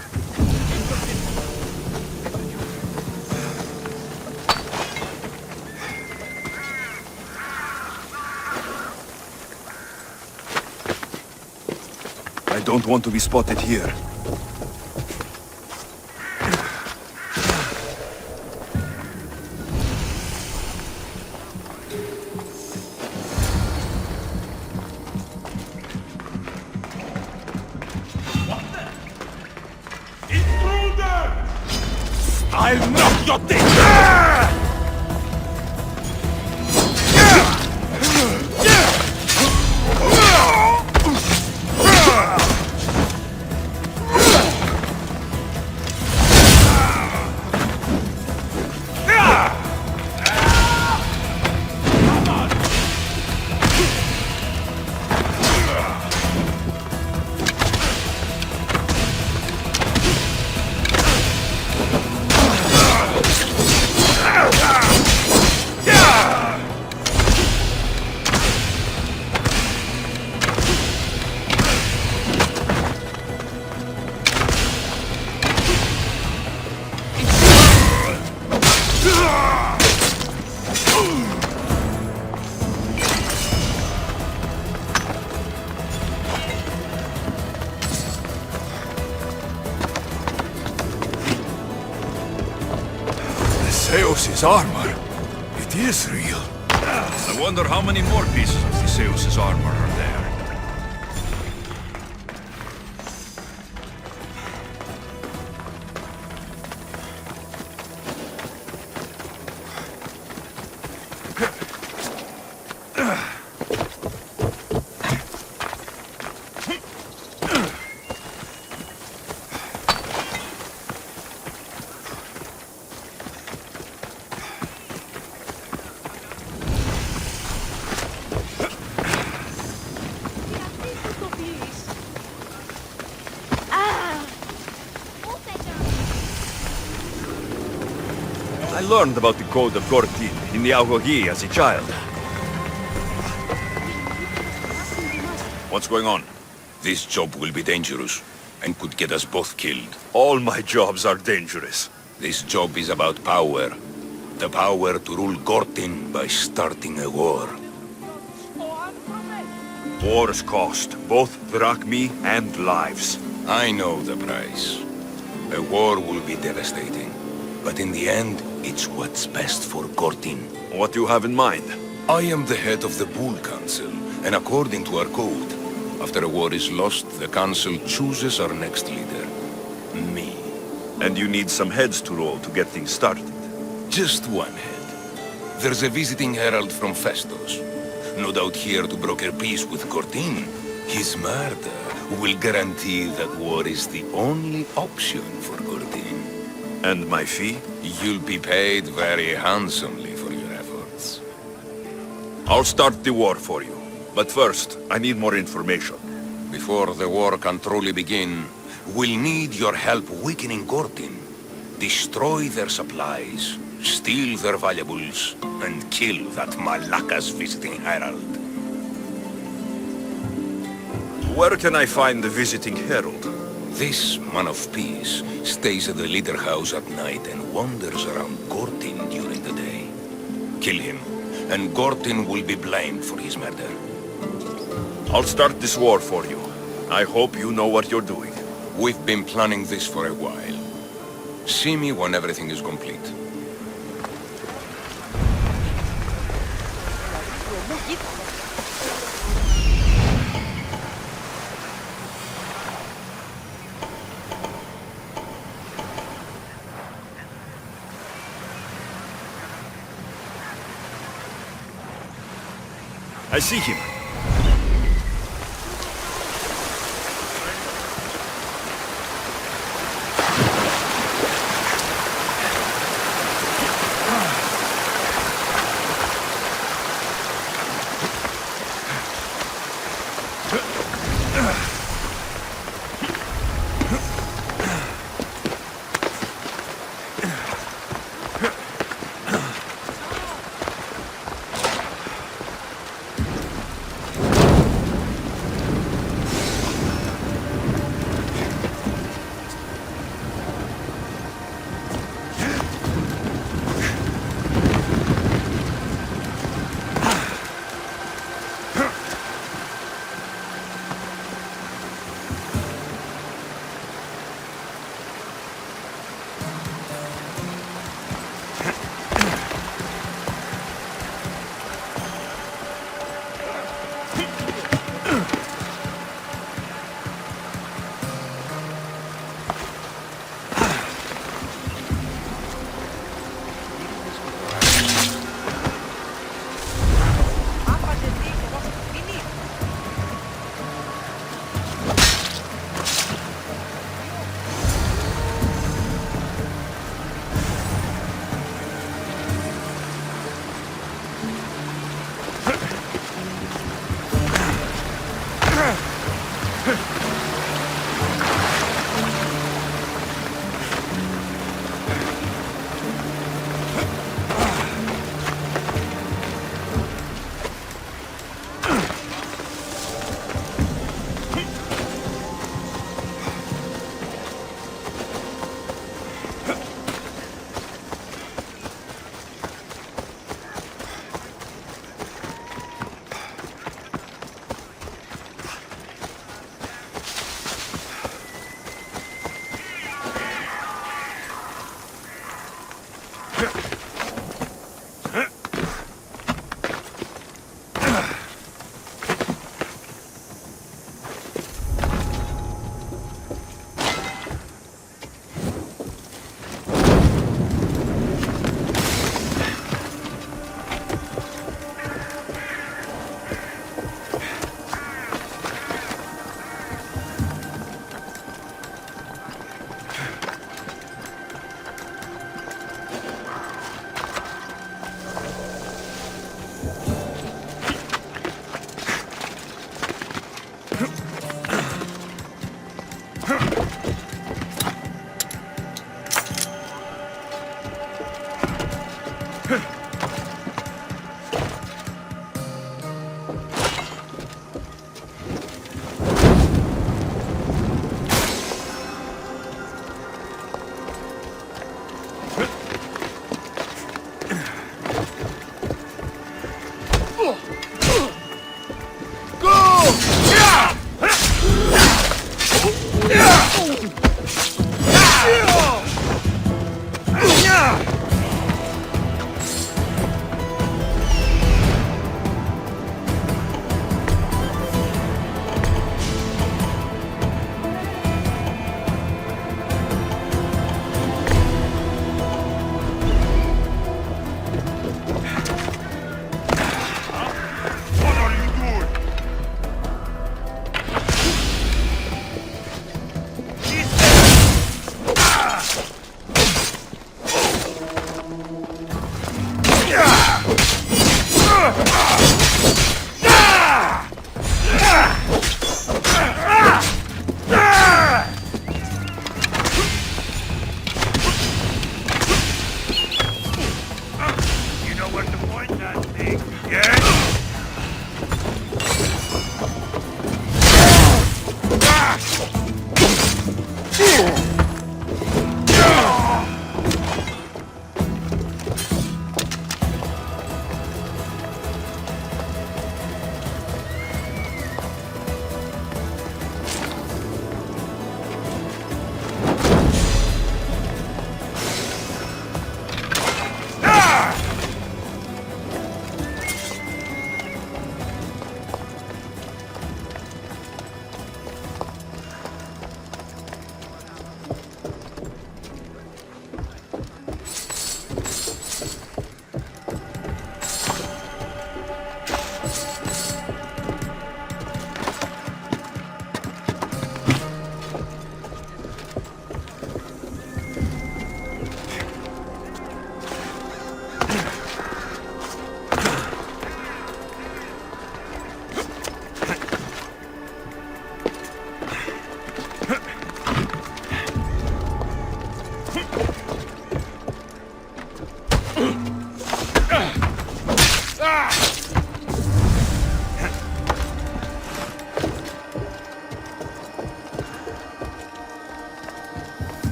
I don't want to be spotted here. I'll knock your dick! Theseus's armor. It is real. I wonder how many more pieces of Theseus's armor are there. I learned about the code of Gortyn in the Agogi as a child. What's going on? This job will be dangerous, and could get us both killed. All my jobs are dangerous. This job is about power. The power to rule Gortyn by starting a war. Wars cost both drachmi and lives. I know the price. A war will be devastating. But in the end, it's what's best for Gortyn. What do you have in mind? I am the head of the Bull Council, and according to our code, after a war is lost, the Council chooses our next leader. Me. And you need some heads to roll to get things started. Just one head. There's a visiting herald from Festos. No doubt here to broker peace with Gortyn. His murder will guarantee that war is the only option for Gortyn. And my fee? You'll be paid very handsomely for your efforts. I'll start the war for you. But first, I need more information. Before the war can truly begin, we'll need your help weakening Gortyn. Destroy their supplies, steal their valuables, and kill that Malaka's visiting herald. Where can I find the visiting herald? This man of peace stays at the leader house at night and wanders around Gortyn during the day. Kill him, and Gortyn will be blamed for his murder. I'll start this war for you. I hope you know what you're doing. We've been planning this for a while. See me when everything is complete. I see him.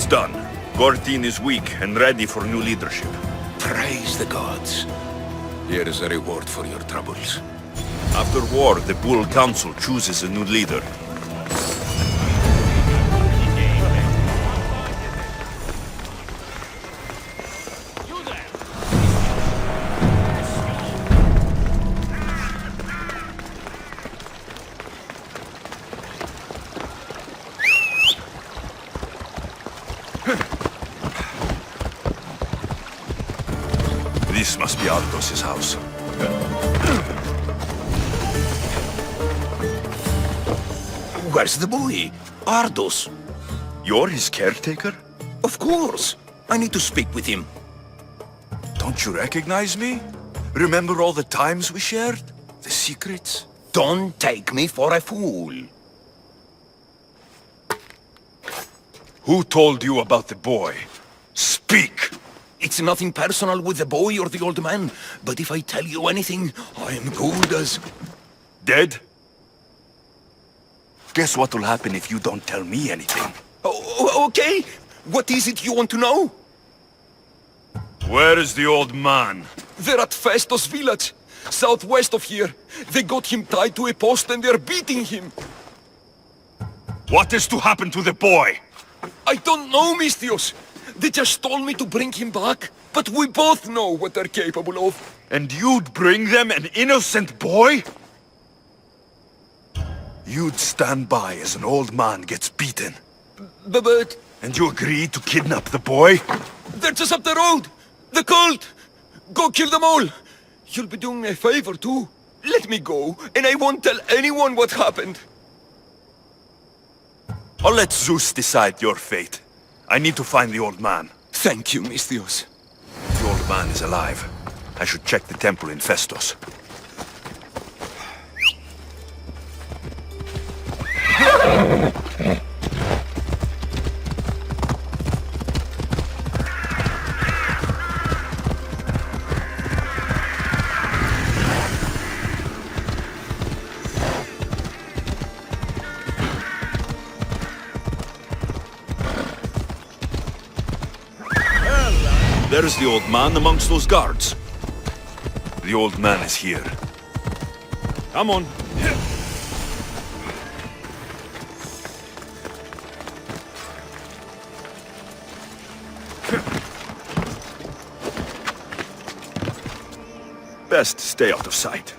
Done. Gortyn is weak and ready for new leadership. Praise the gods. Here is a reward for your troubles. After war, the Bull Council chooses a new leader. This must be Artemis' house. Where's the boy? Ardos. You're his caretaker? Of course. I need to speak with him. Don't you recognize me? Remember all the times we shared? The secrets? Don't take me for a fool. Who told you about the boy? Speak! It's nothing personal with the boy or the old man, but if I tell you anything, I am good as... Dead? Guess what will happen if you don't tell me anything? Okay. What is it you want to know? Where is the old man? They're at Festos village, southwest of here. They got him tied to a post and they're beating him. What is to happen to the boy? I don't know, Mistios. They just told me to bring him back, but we both know what they're capable of. And you'd bring them an innocent boy? You'd stand by as an old man gets beaten. But... And you agreed to kidnap the boy? They're just up the road! The cult! Go kill them all! You'll be doing me a favor, too. Let me go, and I won't tell anyone what happened. I'll let Zeus decide your fate. I need to find the old man. Thank you, Misthios. The old man is alive. I should check the temple in Festos. There's the old man amongst those guards. The old man is here. Come on. Best stay out of sight.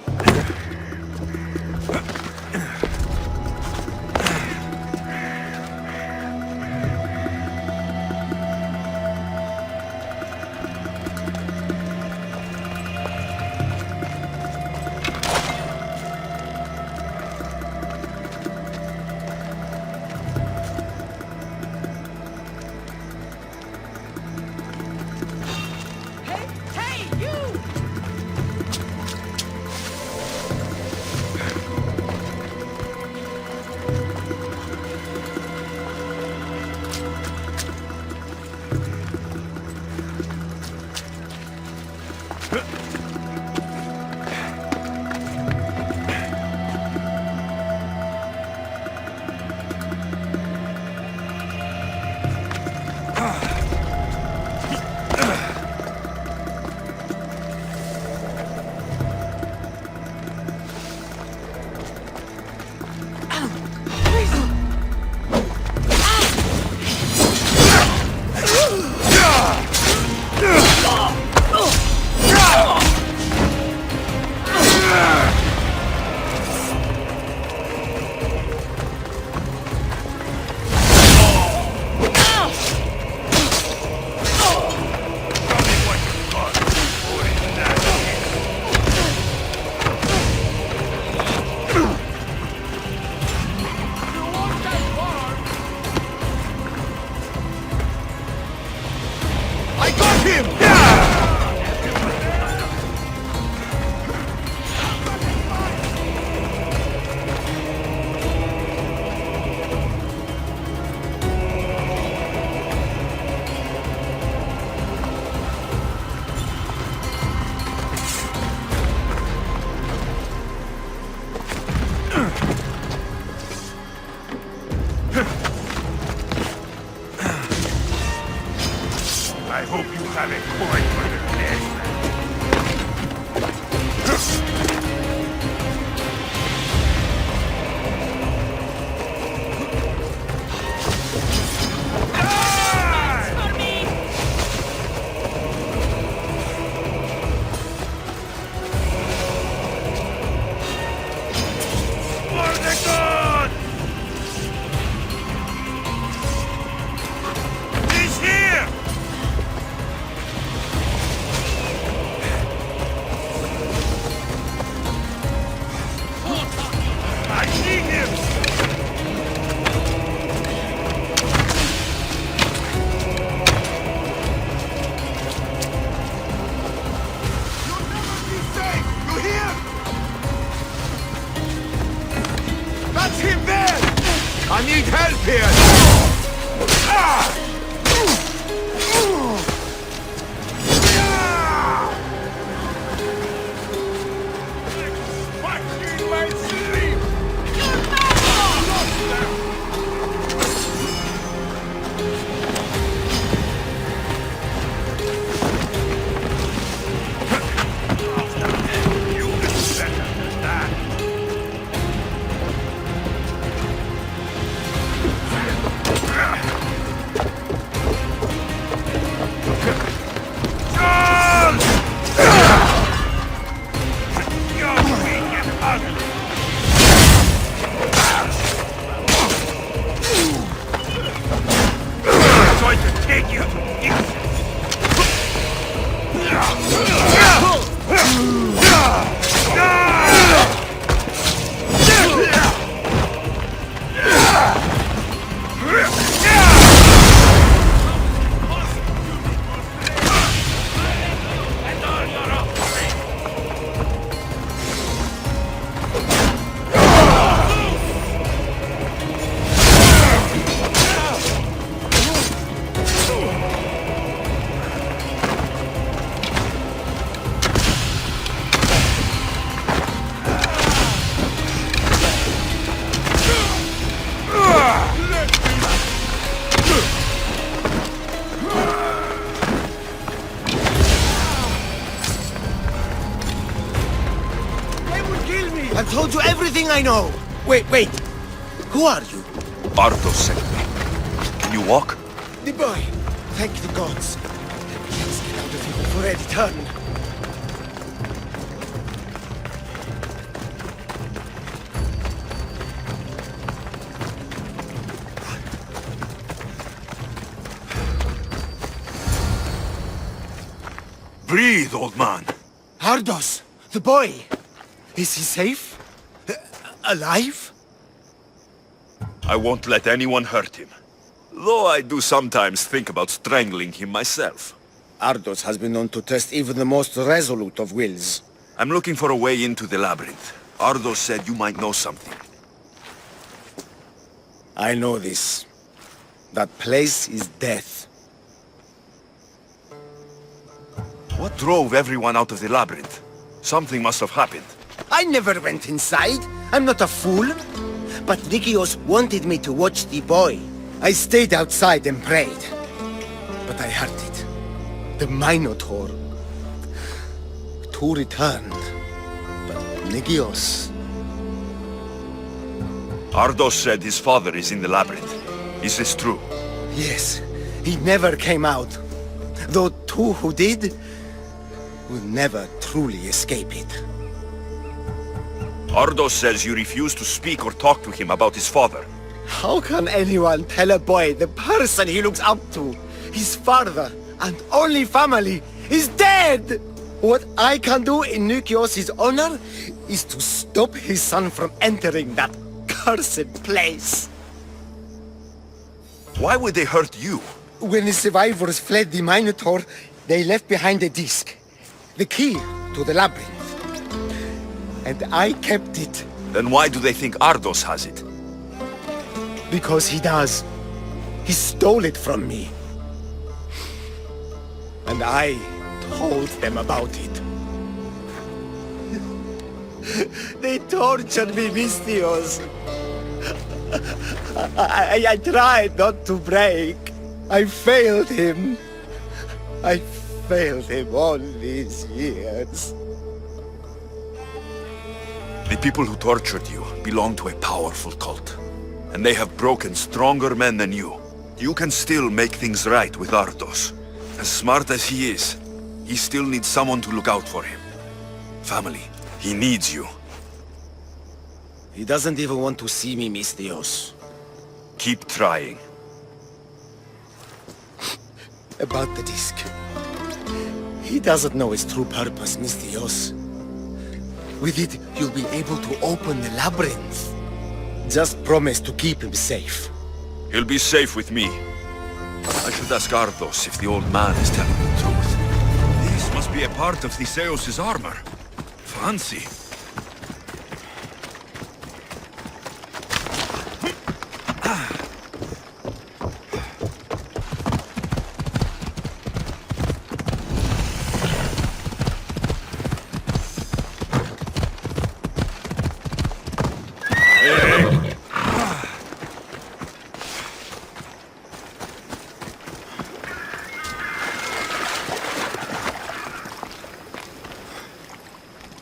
I've told you everything I know! Wait! Who are you? Arthos sent me. Can you walk? The boy! Thank the gods! Let's get out of here before I return. Breathe, old man. Ardos! The boy! Is he safe? Alive? I won't let anyone hurt him. Though I do sometimes think about strangling him myself. Ardos has been known to test even the most resolute of wills. I'm looking for a way into the labyrinth. Ardos said you might know something. I know this. That place is death. What drove everyone out of the labyrinth? Something must have happened. I never went inside. I'm not a fool. But Nikios wanted me to watch the boy. I stayed outside and prayed. But I heard it. The Minotaur. Two returned. But Nikios... Ardos said his father is in the labyrinth. Is this true? Yes. He never came out. Though two who did... will never truly escape it. Ardos says you refuse to speak or talk to him about his father. How can anyone tell a boy the person he looks up to, his father and only family, is dead? What I can do in Nikios' honor is to stop his son from entering that cursed place. Why would they hurt you? When the survivors fled the Minotaur, they left behind a disc. The key to the labyrinth. And I kept it. Then why do they think Ardos has it? Because he does. He stole it from me. And I told them about it. They tortured me, Mystios. I tried not to break. I failed him. I failed him all these years. The people who tortured you belong to a powerful cult. And they have broken stronger men than you. You can still make things right with Ardos. As smart as he is, he still needs someone to look out for him. Family, he needs you. He doesn't even want to see me, Mystios. Keep trying. About the disc. He doesn't know its true purpose, Mystios. With it, you'll be able to open the labyrinth. Just promise to keep him safe. He'll be safe with me. I should ask Ardos if the old man is telling the truth. This must be a part of Theseus' armor. Fancy.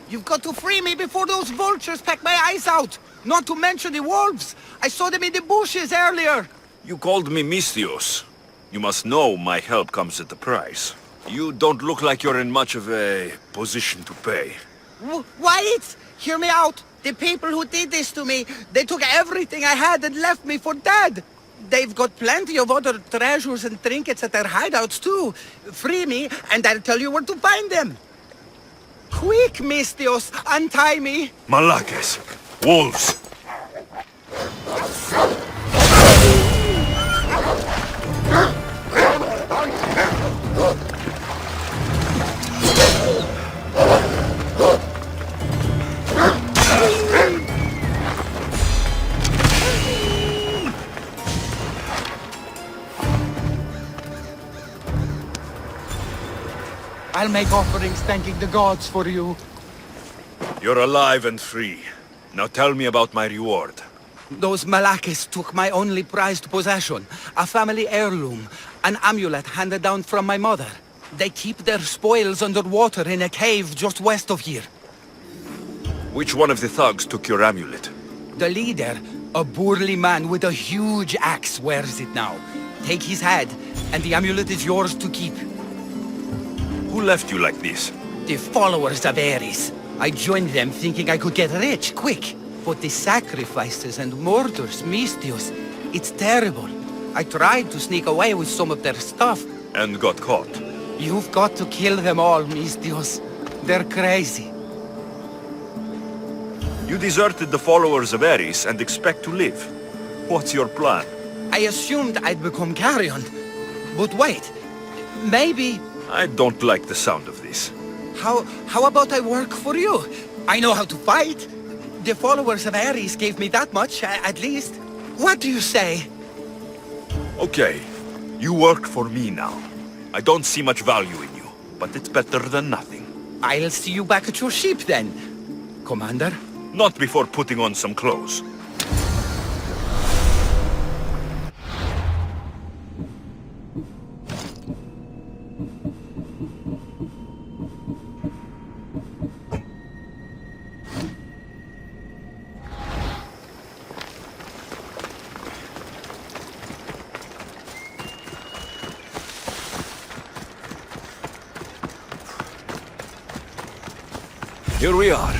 You've got to free me before those vultures peck my eyes out! Not to mention the wolves! I saw them in the bushes earlier! You called me Mystios. You must know my help comes at a price. You don't look like you're in much of a position to pay. Wait! Hear me out! The people who did this to me, they took everything I had and left me for dead! They've got plenty of other treasures and trinkets at their hideouts too. Free me, and I'll tell you where to find them. Quick, Mystios, untie me! Malakes! Wolves! I'll make offerings thanking the gods for you. You're alive and free. Now tell me about my reward. Those Malakes took my only prized possession, a family heirloom, an amulet handed down from my mother. They keep their spoils underwater in a cave just west of here. Which one of the thugs took your amulet? The leader, a burly man with a huge axe, wears it now. Take his head, and the amulet is yours to keep. Who left you like this? The followers of Ares. I joined them thinking I could get rich, quick. But the sacrifices and murders, Mystios, it's terrible. I tried to sneak away with some of their stuff. And got caught. You've got to kill them all, Mystios. They're crazy. You deserted the followers of Ares and expect to live. What's your plan? I assumed I'd become carrion. But wait, maybe... I don't like the sound of this. How about I work for you? I know how to fight. The followers of Ares gave me that much, at least. What do you say? Okay, you work for me now. I don't see much value in you, but it's better than nothing. I'll see you back at your ship then, Commander. Not before putting on some clothes. Here we are.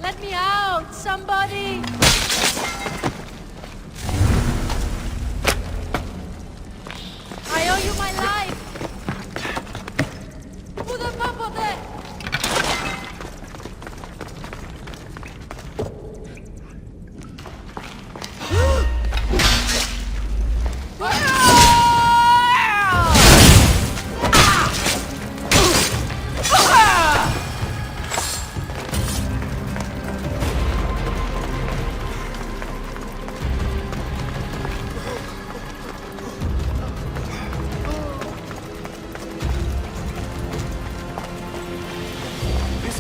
Let me out, somebody! I owe you my life! Put them up on there!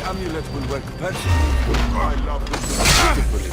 Amulet will work perfectly. I love this beautifully.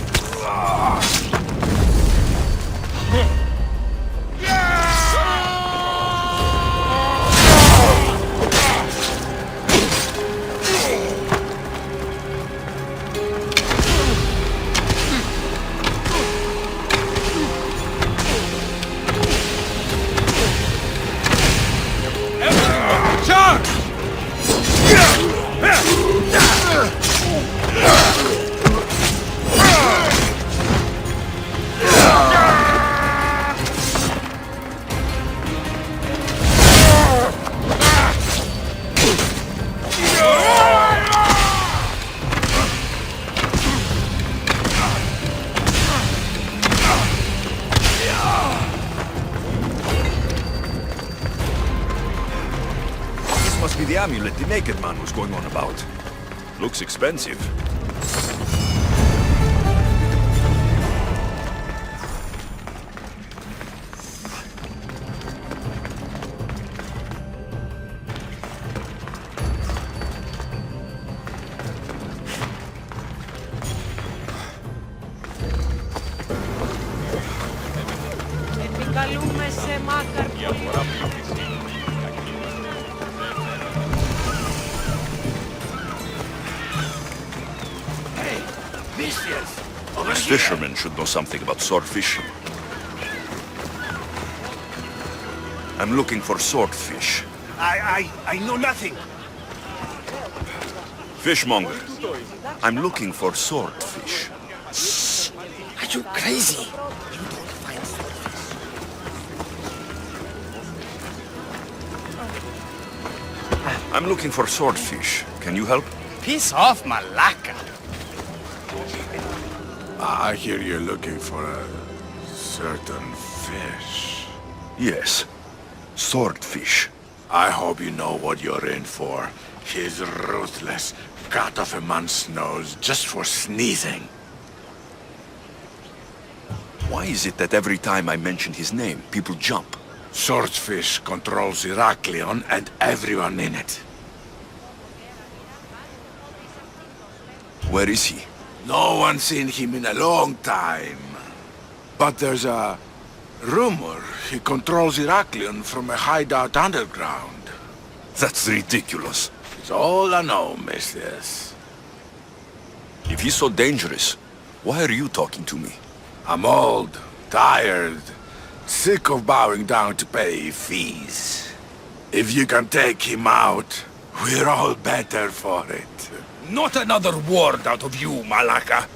Must be the amulet the naked man was going on about. Looks expensive. Επικαλούμε σε μάκαρ These fishermen should know something about swordfish. I'm looking for swordfish. I know nothing. Fishmonger. I'm looking for swordfish. you crazy? You don't find swordfish. I'm looking for swordfish. Can you help? Piss off, Malaka. I hear you're looking for a certain fish. Yes. Swordfish. I hope you know what you're in for. He's ruthless. Cut off a man's nose just for sneezing. Why is it that every time I mention his name, people jump? Swordfish controls Heraklion and everyone in it. Where is he? No one's seen him in a long time. But there's a rumor he controls Heraklion from a hideout underground. That's ridiculous. It's all I know, mistress. If he's so dangerous, why are you talking to me? I'm old, tired, sick of bowing down to pay fees. If you can take him out, we're all better for it. Not another word out of you, Malaka.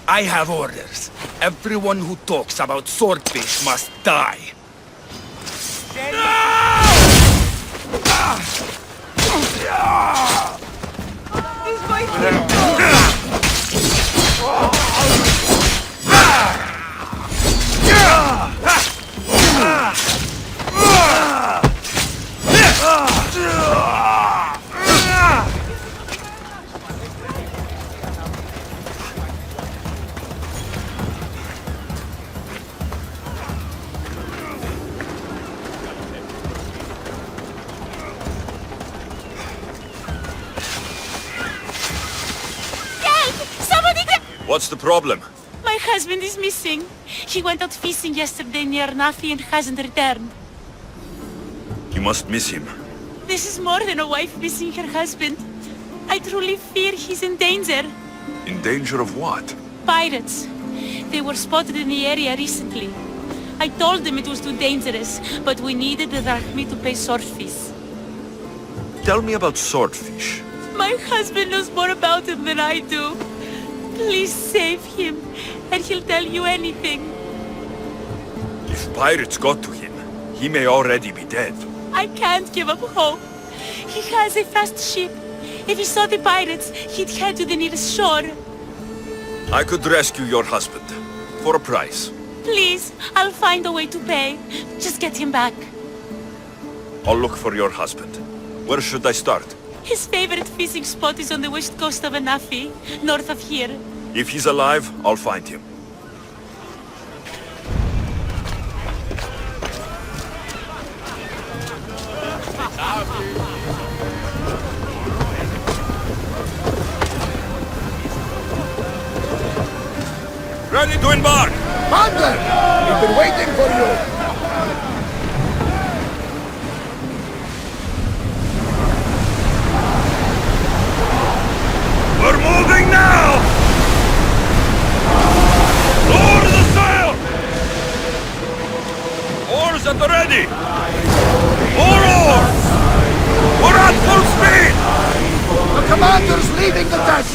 I have orders. Everyone who talks about swordfish must die. What's the problem? My husband is missing. He went out fishing yesterday near Nafi and hasn't returned. You must miss him. This is more than a wife missing her husband. I truly fear he's in danger. In danger of what? Pirates. They were spotted in the area recently. I told them it was too dangerous, but we needed the drachmi to pay swordfish. Tell me about swordfish. My husband knows more about him than I do. Please save him, and he'll tell you anything. If pirates got to him, he may already be dead. I can't give up hope. He has a fast ship. If he saw the pirates, he'd head to the nearest shore. I could rescue your husband. For a price. Please, I'll find a way to pay. Just get him back. I'll look for your husband. Where should I start? His favorite fishing spot is on the west coast of Anafi, north of here. If he's alive, I'll find him. Ready to embark! Commander! We've been waiting for you! We're moving now! Lower the sail! Oars at the ready! More oars! We're at full speed! The commander's leading the deck!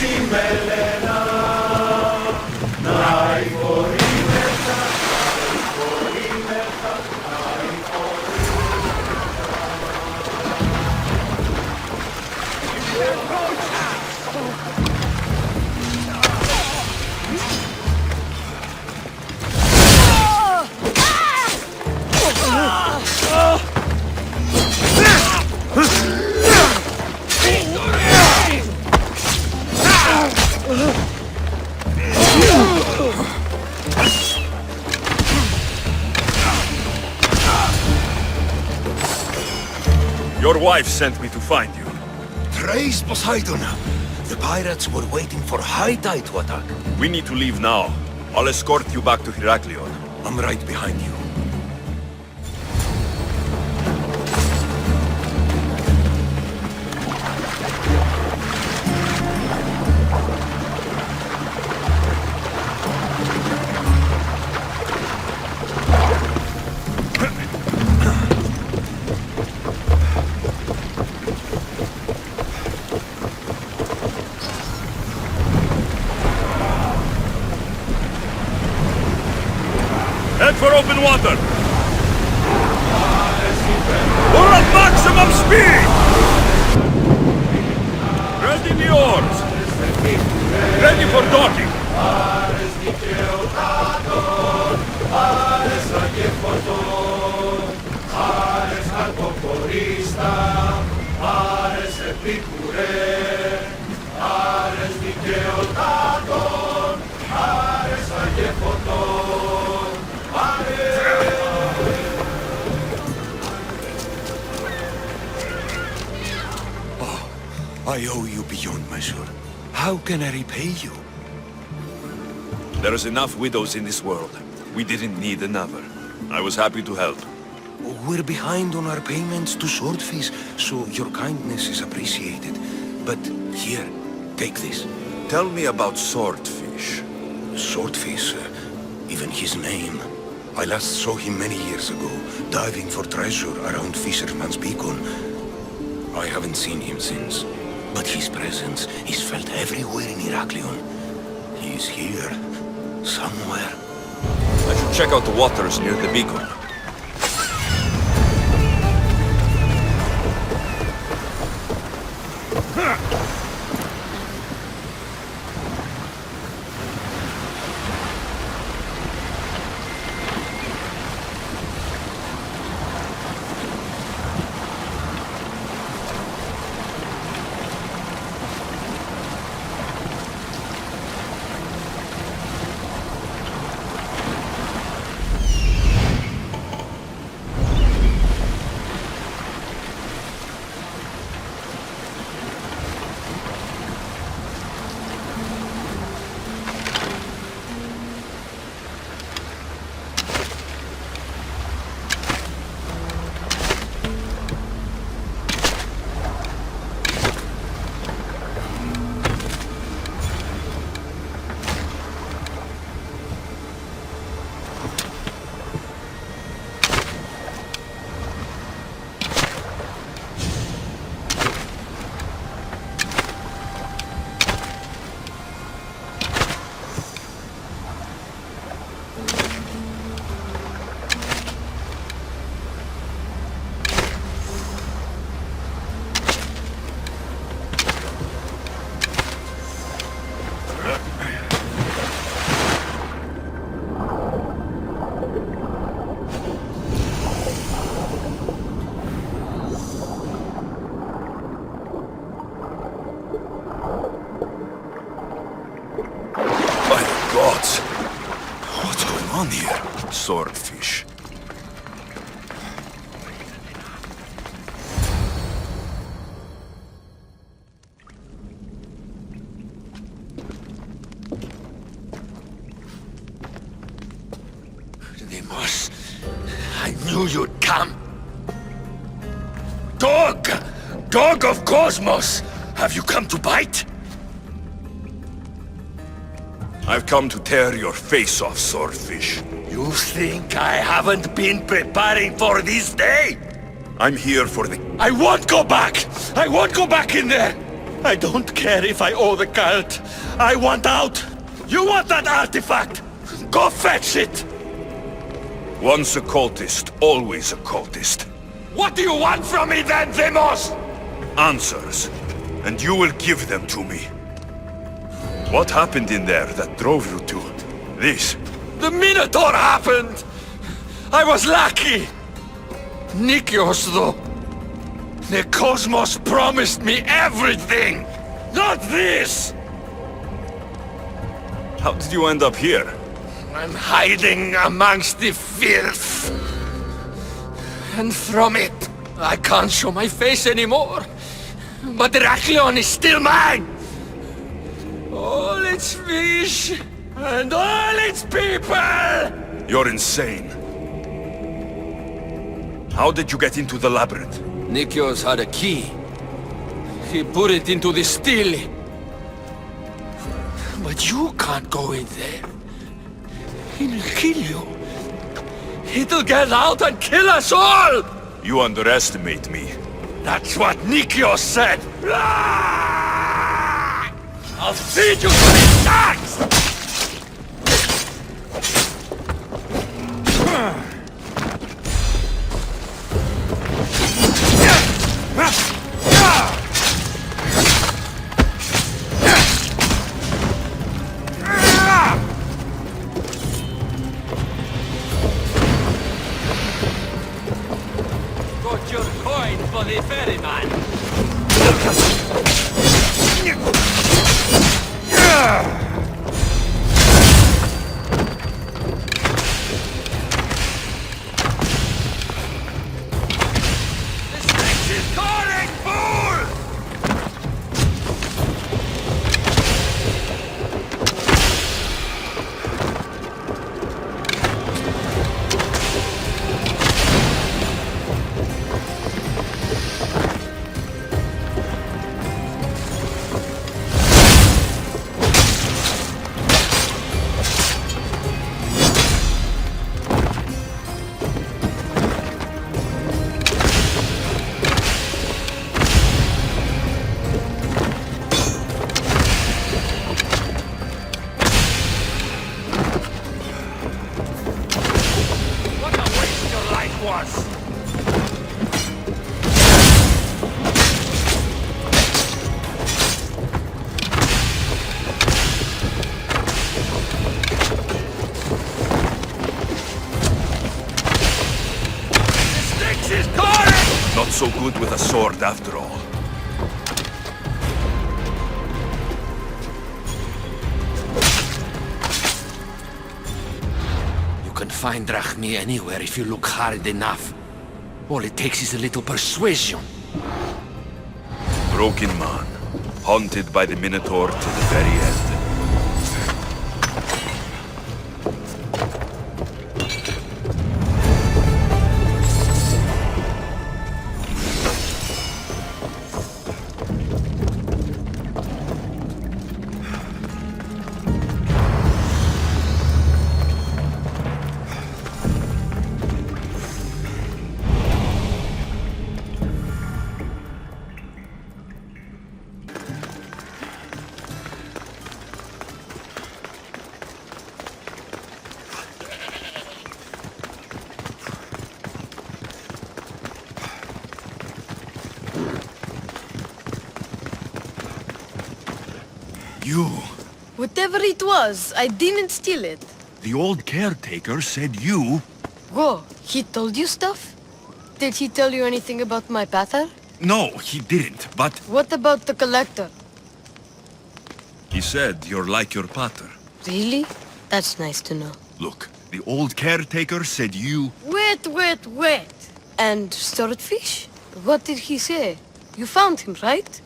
Your wife sent me to find you. Praise Poseidon! The pirates were waiting for high tide to attack. We need to leave now. I'll escort you back to Heraklion. I'm right behind you. open water! We're at maximum speed! Ready the oars! Ready for docking! I owe you beyond measure. How can I repay you? There's enough widows in this world. We didn't need another. I was happy to help. We're behind on our payments to Swordfish, so your kindness is appreciated. But here, take this. Tell me about Swordfish. Swordfish, even his name. I last saw him many years ago, diving for treasure around Fisherman's Beacon. I haven't seen him since, but his presence is felt everywhere in Heraklion. He's here, somewhere. I should check out the waters near the beacon. Swordfish. Deimos, I knew you'd come. Dog! Dog of Cosmos! Have you come to bite? I've come to tear your face off, Swordfish. You think I haven't been preparing for this day? I'm here for the... I won't go back! I won't go back in there! I don't care if I owe the cult. I want out! You want that artifact? Go fetch it! Once a cultist, always a cultist. What do you want from me then, Deimos? Answers, and you will give them to me. What happened in there that drove you to this? The Minotaur happened! I was lucky! Nikios, though. The Cosmos promised me everything! Not this! How did you end up here? I'm hiding amongst the filth. And from it, I can't show my face anymore. But Heraklion is still mine! All its fish, and all its people! You're insane. How did you get into the labyrinth? Nikios had a key. He put it into the stele. But you can't go in there. He'll kill you. It'll get out and kill us all! You underestimate me. That's what Nikios said! I'll feed you to the sharks! so good with a sword after all. You can find Drachmi anywhere if you look hard enough. All it takes is a little persuasion. Broken man, haunted by the Minotaur to the very end. You, Whatever it was, I didn't steal it. the old caretaker, said you... Whoa, he told you stuff? Did he tell you anything about my pater? No, he didn't, but... What about the collector? He said you're like your pater. Really? That's nice to know. Look, the old caretaker said you... Wait. And swordfish? What did he say? You found him, right?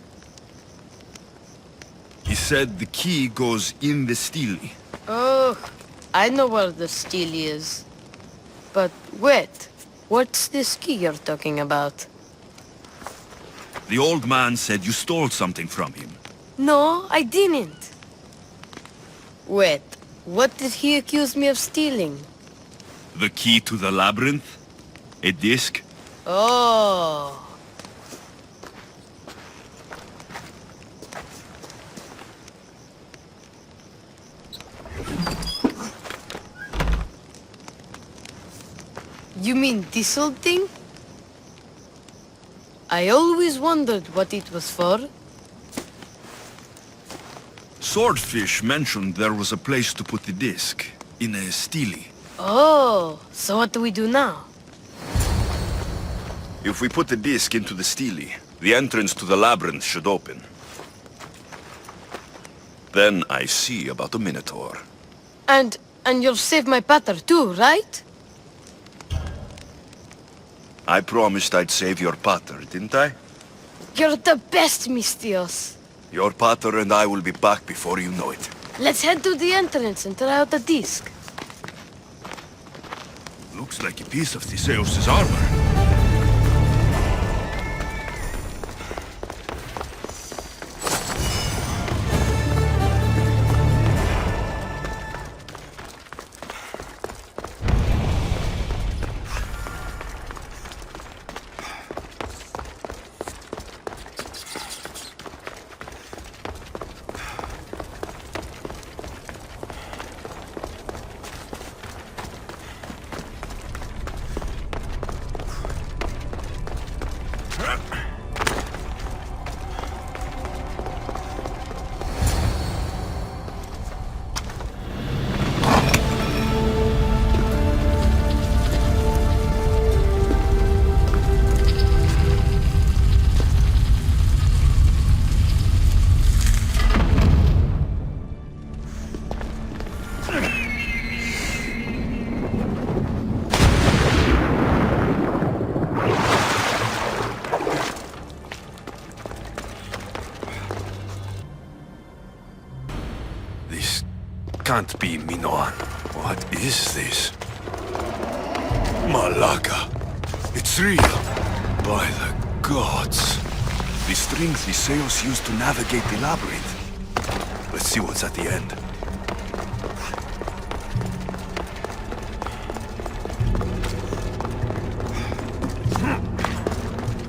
He said the key goes in the stele. Oh, I know where the steel is. But wait, what's this key you're talking about? The old man said you stole something from him. No, I didn't. Wait, what did he accuse me of stealing? The key to the labyrinth? A disc? Oh. You mean this old thing? I always wondered what it was for. Swordfish mentioned there was a place to put the disc. In a stele. Oh, so what do we do now? If we put the disc into the stele, the entrance to the labyrinth should open. Then I see about the Minotaur. And you'll save my pater too, right? I promised I'd save your pater, didn't I? You're the best, Mistios. Your pater and I will be back before you know it. Let's head to the entrance and try out the disc. Looks like a piece of Theseus' armor. Can't be Minoan. What is this? Malaka. It's real. By the gods. The string Theseus used to navigate the labyrinth. Let's see what's at the end.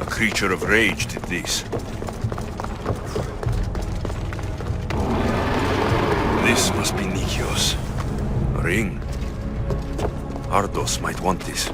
A creature of rage did this. This must be Nikios. A ring. Ardos might want this.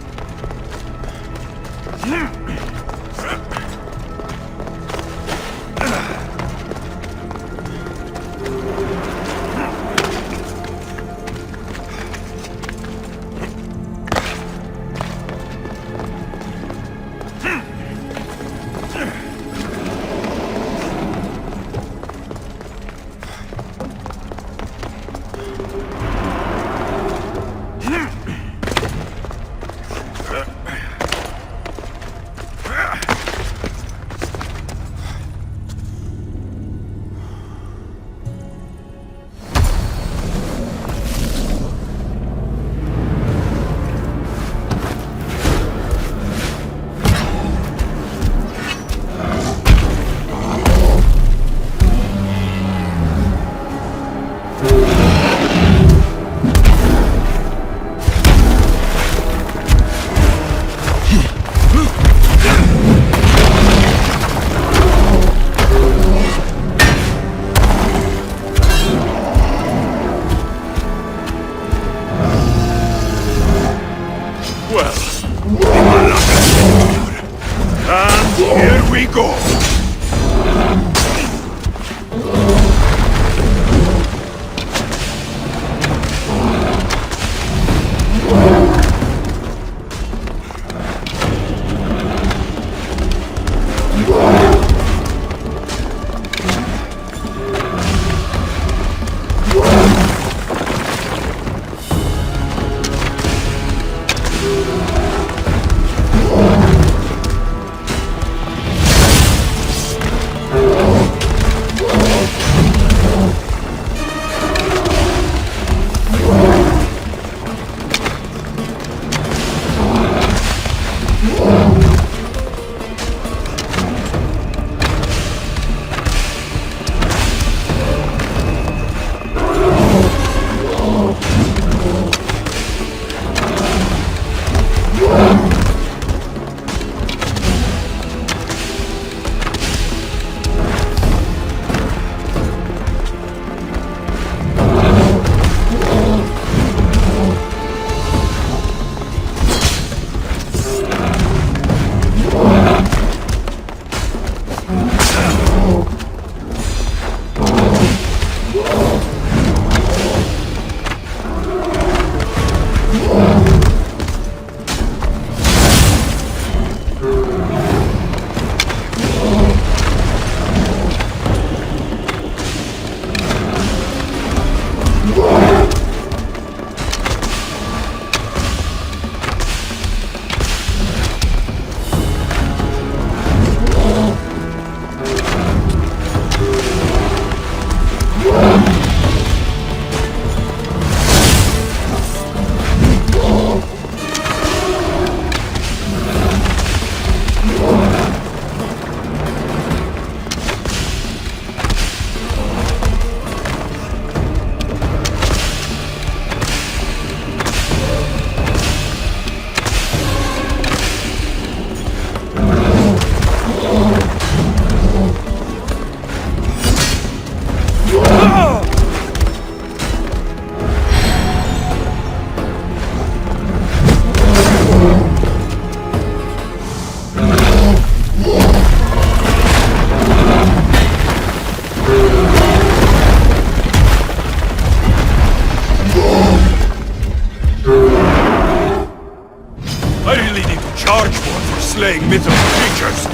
I really need to charge one for slaying mythical creatures.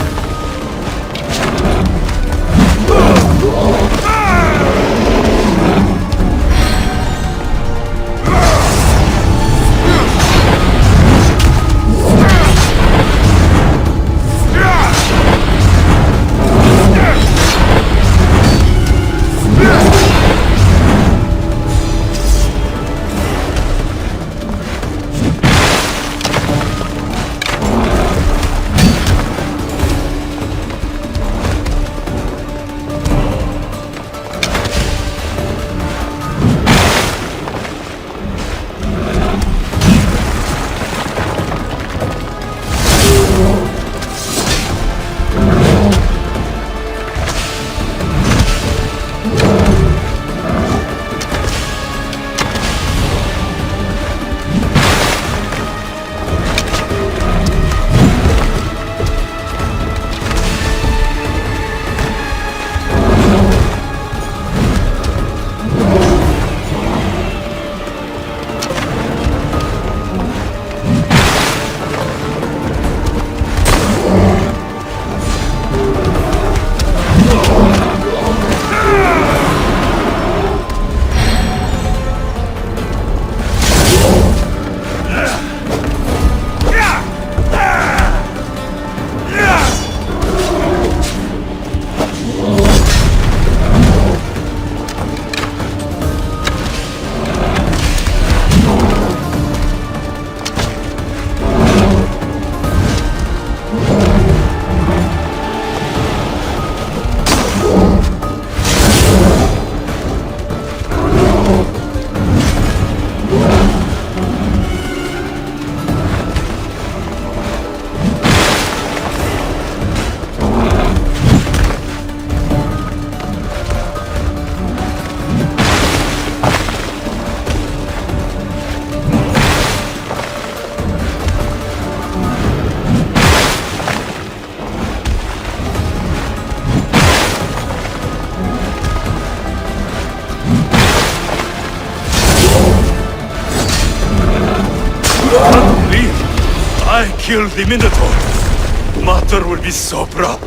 I killed the Minotaur. Mater will be so proud.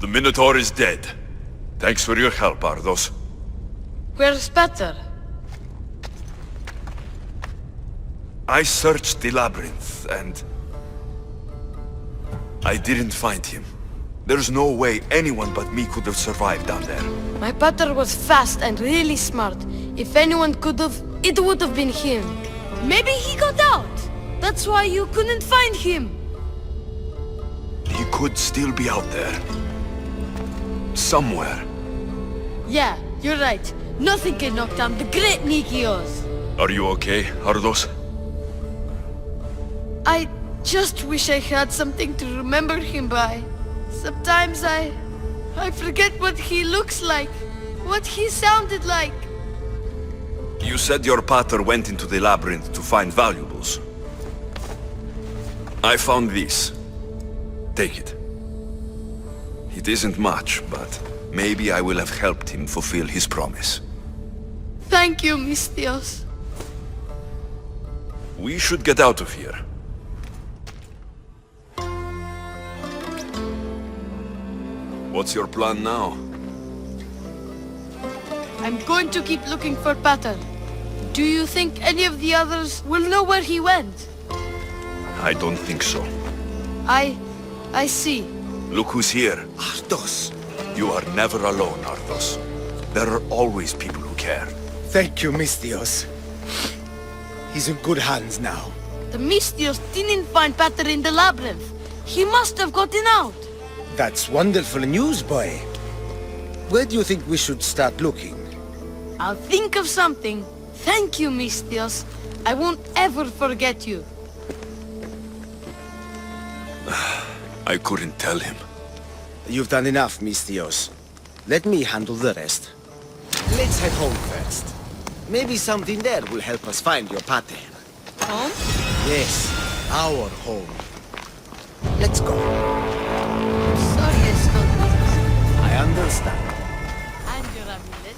The Minotaur is dead. Thanks for your help, Ardos. Where's better? I searched the labyrinth, and I didn't find him. There's no way anyone but me could have survived down there. My pater was fast and really smart. If anyone could have, it would have been him. Maybe he got out. That's why you couldn't find him. He could still be out there. Somewhere. Yeah, you're right. Nothing can knock down the great Nikios. Are you okay, Ardos? I just wish I had something to remember him by. Sometimes I forget what he looks like, what he sounded like. You said your pater went into the labyrinth to find valuables. I found this. Take it. It isn't much, but maybe I will have helped him fulfill his promise. Thank you, Misthios. We should get out of here. What's your plan now? I'm going to keep looking for Pater. Do you think any of the others will know where he went? I don't think so. I see. Look who's here. Artos. You are never alone, Artos. There are always people who care. Thank you, Misthios. He's in good hands now. The Misthios didn't find Pater in the labyrinth. He must have gotten out. That's wonderful news, boy. Where do you think we should start looking? I'll think of something. Thank you, Misthios. I won't ever forget you. I couldn't tell him. You've done enough, Misthios. Let me handle the rest. Let's head home first. Maybe something there will help us find your pater. Home? Yes, our home. Let's go. Sorry I stole this. I understand. And your amulet.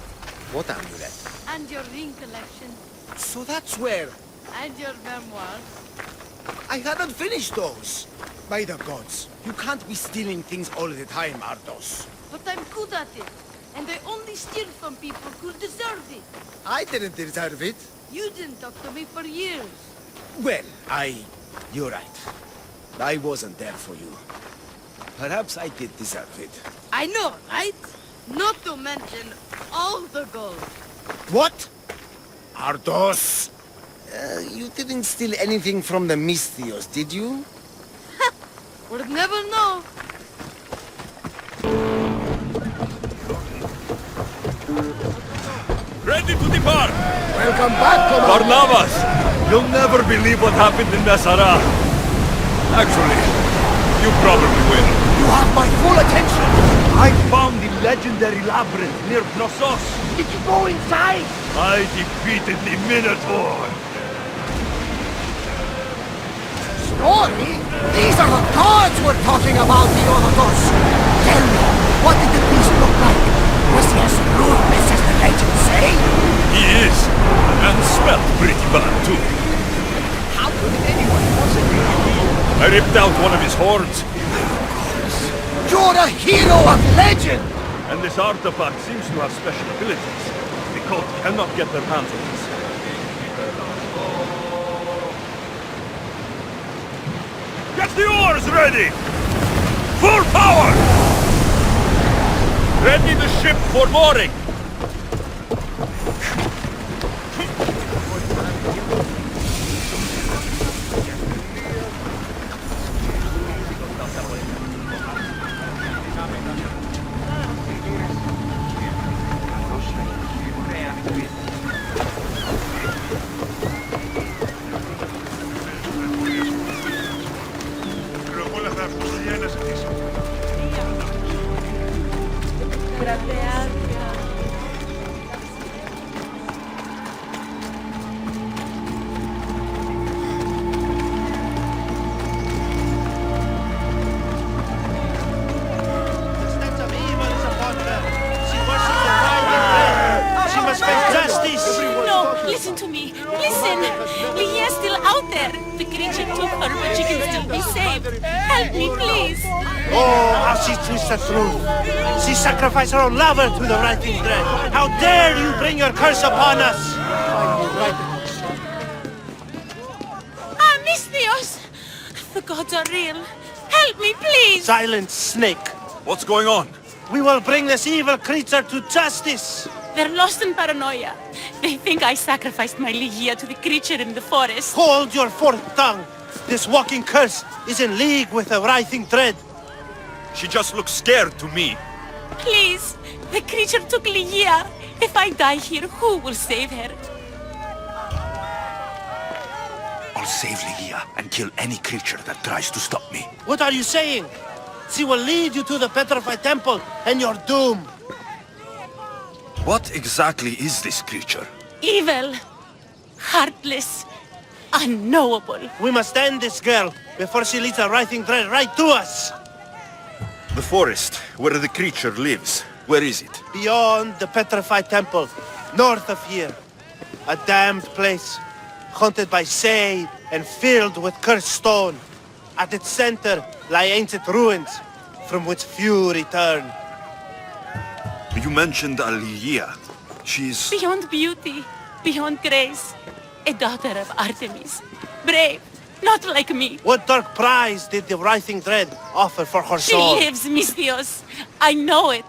What amulet? And your ring collection. So that's where... And your memoirs. I hadn't finished those. By the gods, you can't be stealing things all the time, Artos. But I'm good at it. And I only steal from people who deserve it. I didn't deserve it. You didn't talk to me for years. Well, you're right. I wasn't there for you. Perhaps I did deserve it. I know, right? Not to mention all the gold. What? Artos? You didn't steal anything from the Misthios, did you? We'll never know. Ready to depart! Welcome back, Commander! Barnabas! You'll never believe what happened in Messara. Actually, you probably will. You have my full attention! I found the legendary labyrinth near Knossos. Did you go inside? I defeated the Minotaur. Story? These are the gods we're talking about, Minotaurs! Tell me, what did the beast look like? Was he as ruthless as the legends say? He is. And smelled pretty bad, too. How could anyone possibly believe? I ripped out one of his horns. You're a hero of legend! And this artifact seems to have special abilities. The cult cannot get their hands on this. Get the oars ready! Full power! Ready the ship for mooring! Listen to me. Listen. Lia's still out there. The creature took her, but she can still be saved. Help me, please. Oh, how she twists the truth. She sacrificed her own lover to the Writhing Dead. How dare you bring your curse upon us? Ah, Misthios! The gods are real. Help me, please. Silent snake. What's going on? We will bring this evil creature to justice. They're lost in paranoia. They think I sacrificed my Ligia to the creature in the forest. Hold your forked tongue. This walking curse is in league with the Writhing Dead. She just looks scared to me. Please, the creature took Ligia. If I die here, who will save her? I'll save Ligia and kill any creature that tries to stop me. What are you saying? She will lead you to the petrified temple and your doom. What exactly is this creature? Evil, heartless, unknowable. We must end this girl before she leads a Writhing Dead right to us. The forest, where the creature lives. Where is it? Beyond the petrified temple, north of here. A damned place, haunted by Say and filled with cursed stone. At its center lie ancient ruins, from which few return. You mentioned Aligia. She's... Beyond beauty, beyond grace. A daughter of Artemis. Brave, not like me. What dark prize did the Writhing Dead offer for her She soul? lives, Mystios. I know it.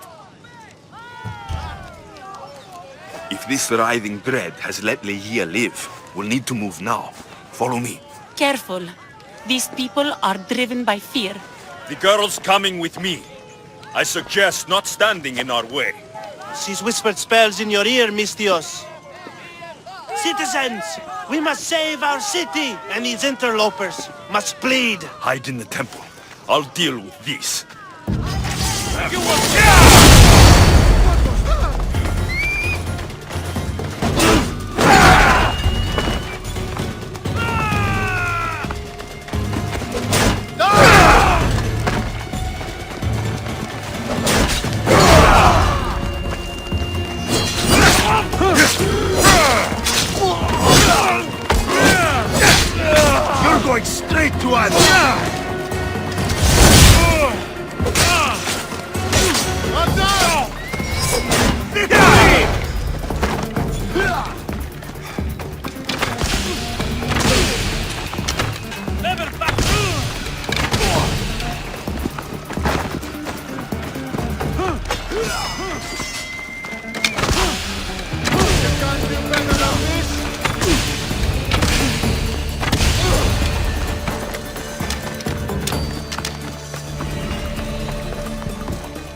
If this writhing dread has let Leia live, we'll need to move now. Follow me. Careful. These people are driven by fear. The girl's coming with me. I suggest not standing in our way. She's whispered spells in your ear, Mystios. Citizens, we must save our city, and these interlopers must bleed. Hide in the temple. I'll deal with this. You're going straight to us!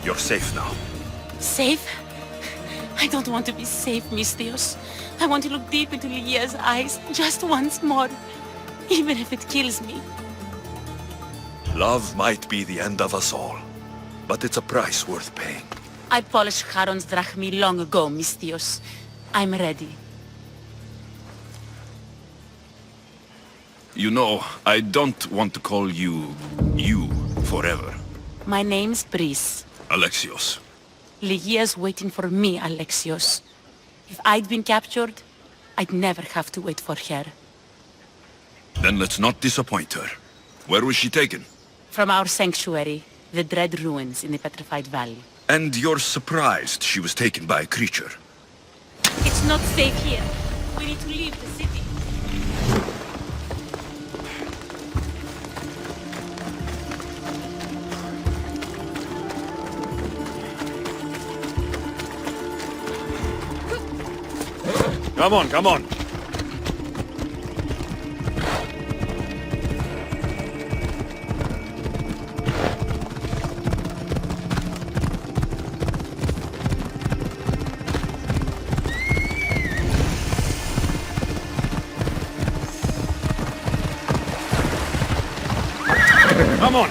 You're safe now. Safe? I don't want to be safe, Mystios. I want to look deep into Lia's eyes just once more, even if it kills me. Love might be the end of us all, but it's a price worth paying. I polished Charon's drachmi long ago, Mystios. I'm ready. You know, I don't want to call you forever. My name's Brice. Alexios. Ligia's waiting for me, Alexios. If I'd been captured, I'd never have to wait for her. Then let's not disappoint her. Where was she taken? From our sanctuary, the Dread Ruins in the Petrified Valley. And you're surprised she was taken by a creature? It's not safe here. We need to leave the city. Come on, come on. Come on.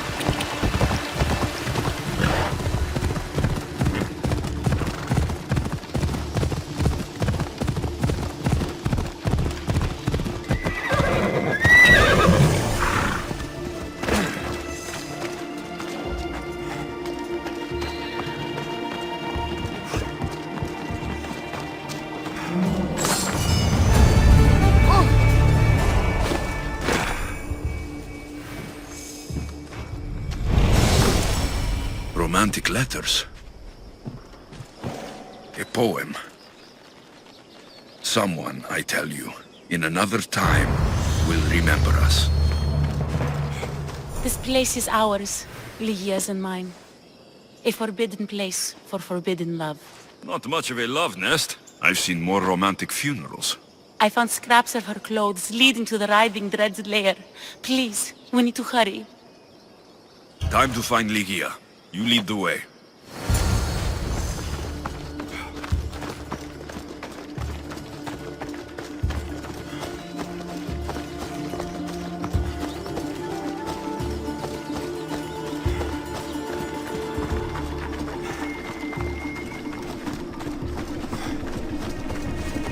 Romantic letters. A poem. Someone, I tell you, in another time, will remember us. This place is ours, Ligia's and mine. A forbidden place for forbidden love. Not much of a love nest. I've seen more romantic funerals. I found scraps of her clothes leading to the Writhing Dead's lair. Please, we need to hurry. Time to find Ligia. You lead the way.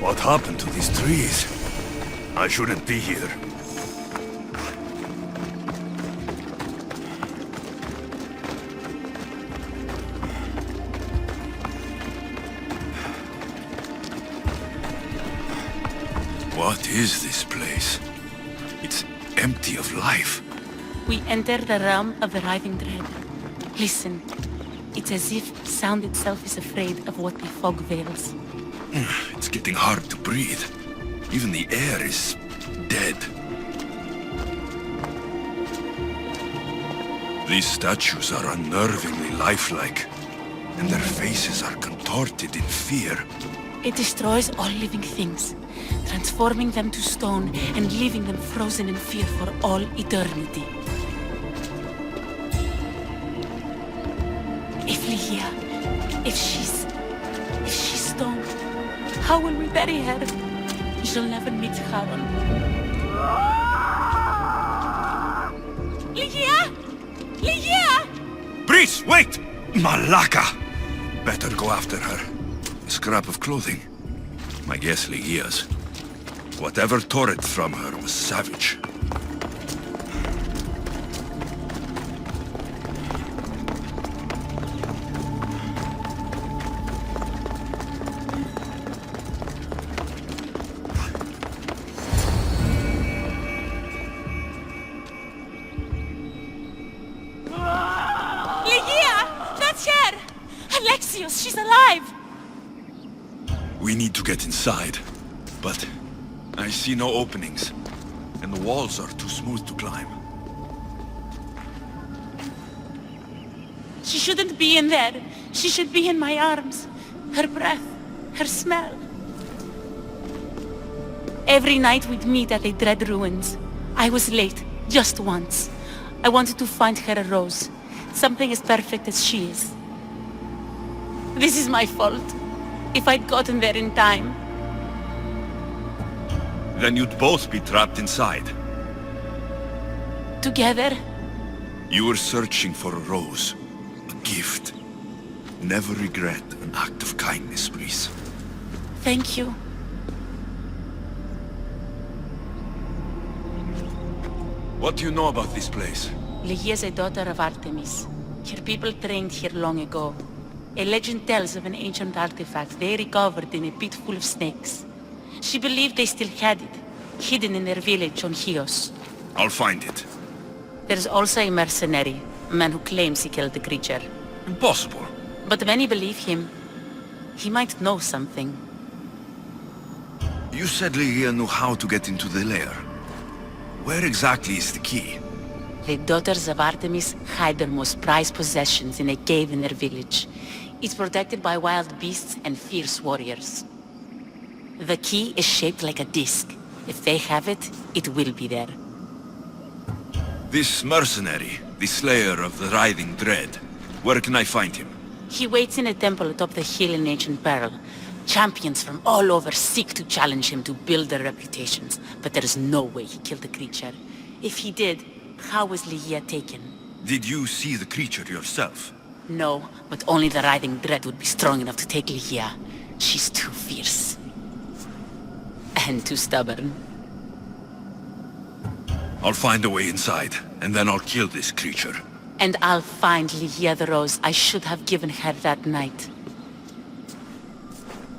What happened to these trees? I shouldn't be here. What is this place? It's empty of life. We enter the realm of the Writhing Dead. Listen. It's as if sound itself is afraid of what the fog veils. It's getting hard to breathe. Even the air is dead. These statues are unnervingly lifelike, and their faces are contorted in fear. It destroys all living things, transforming them to stone and leaving them frozen in fear for all eternity. If Ligia, if she's stone, how will we bury her? She'll never meet Charon. Ligia! Ligia! Breeze, wait! Malaka! Better go after her. A scrap of clothing. My guess Ligia's. Whatever tore it from her was savage. She's alive! We need to get inside, but I see no openings, and the walls are too smooth to climb. She shouldn't be in there. She should be in my arms. Her breath, her smell. Every night we'd meet at the Dread Ruins. I was late, just once. I wanted to find her a rose, something as perfect as she is. This is my fault. If I'd gotten there in time. Then you'd both be trapped inside. Together? You were searching for a rose, a gift. Never regret an act of kindness, Breeze. Thank you. What do you know about this place? Ligia is a daughter of Artemis. Her people trained here long ago. A legend tells of an ancient artifact they recovered in a pit full of snakes. She believed they still had it, hidden in their village on Chios. I'll find it. There's also a mercenary, a man who claims he killed the creature. Impossible. But many believe him. He might know something. You said Ligia knew how to get into the lair. Where exactly is the key? The daughters of Artemis hide their most prized possessions in a cave in their village. It's protected by wild beasts and fierce warriors. The key is shaped like a disc. If they have it, it will be there. This mercenary, the slayer of the Writhing Dead, where can I find him? He waits in a temple atop the hill in Ancient Peril. Champions from all over seek to challenge him to build their reputations, but there is no way he killed the creature. If he did, how was Ligia taken? Did you see the creature yourself? No, but only the Writhing Dead would be strong enough to take Ligia. She's too fierce. And too stubborn. I'll find a way inside, and then I'll kill this creature. And I'll find Ligia the rose I should have given her that night.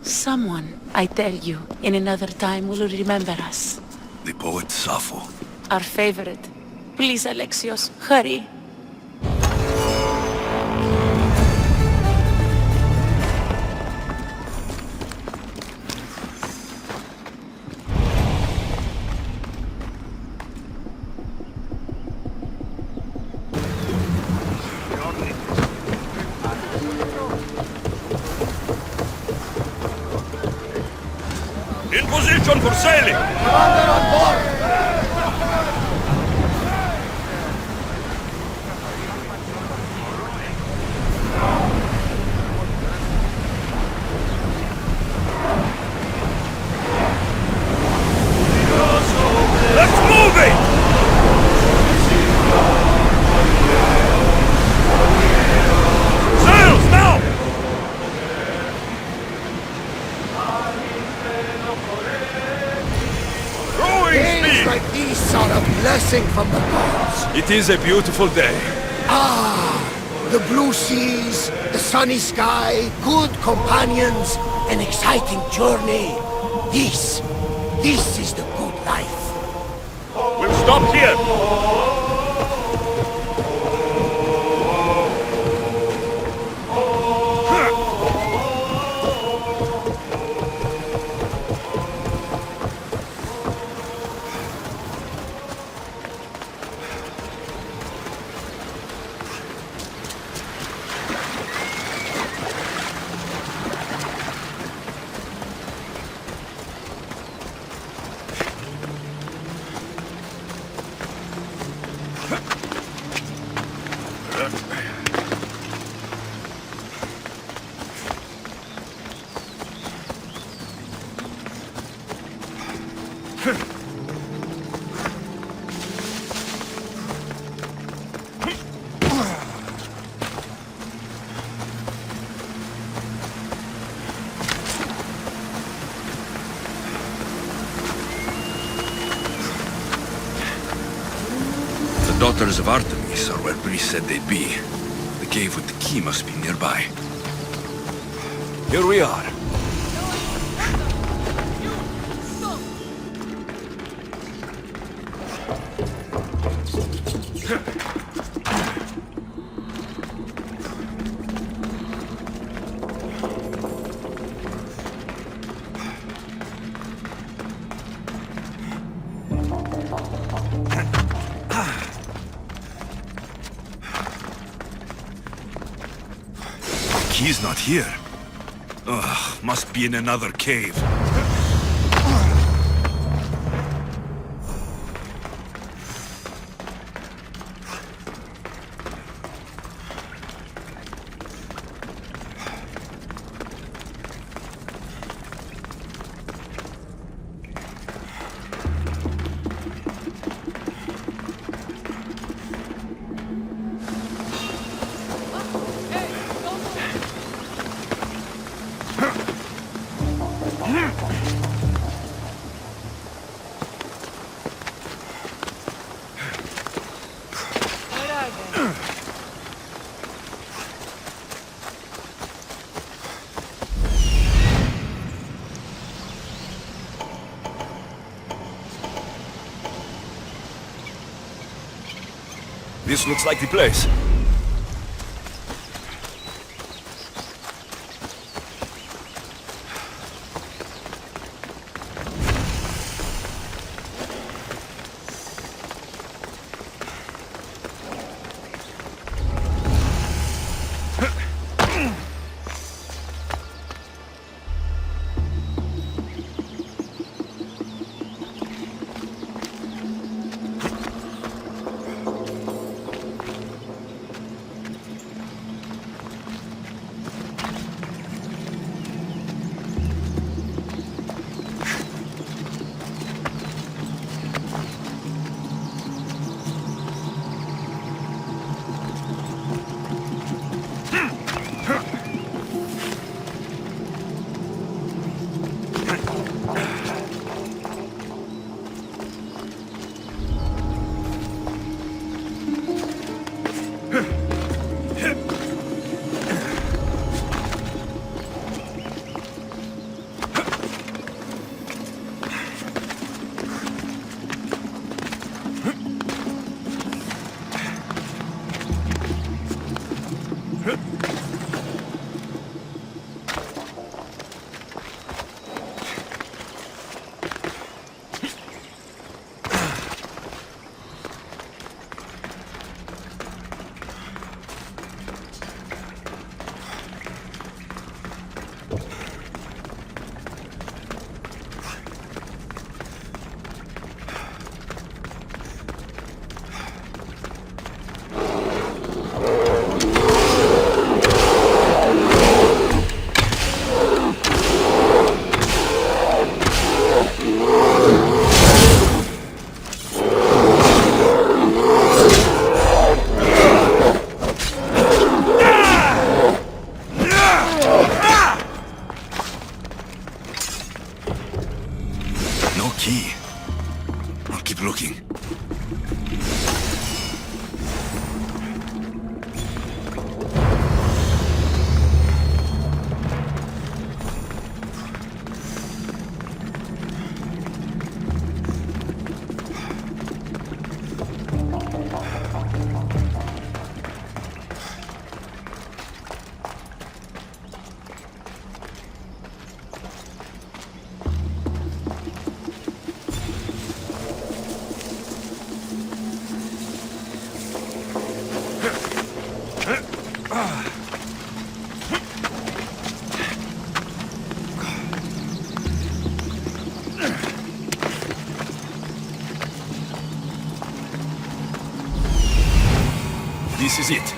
Someone, I tell you, in another time will remember us. The poet Sappho. Our favorite. Please, Alexios, hurry. In position for sailing! Commander on board! Let's move it! Sails now! It is a beautiful day. The blue seas, the sunny sky, good companions, an exciting journey. This is the good life. We'll stop here. The daughters of Artemis are where priests said they'd be. The cave with the key must be nearby. Here we are. He's not here. Ugh, must be in another cave. This looks like the place. is it.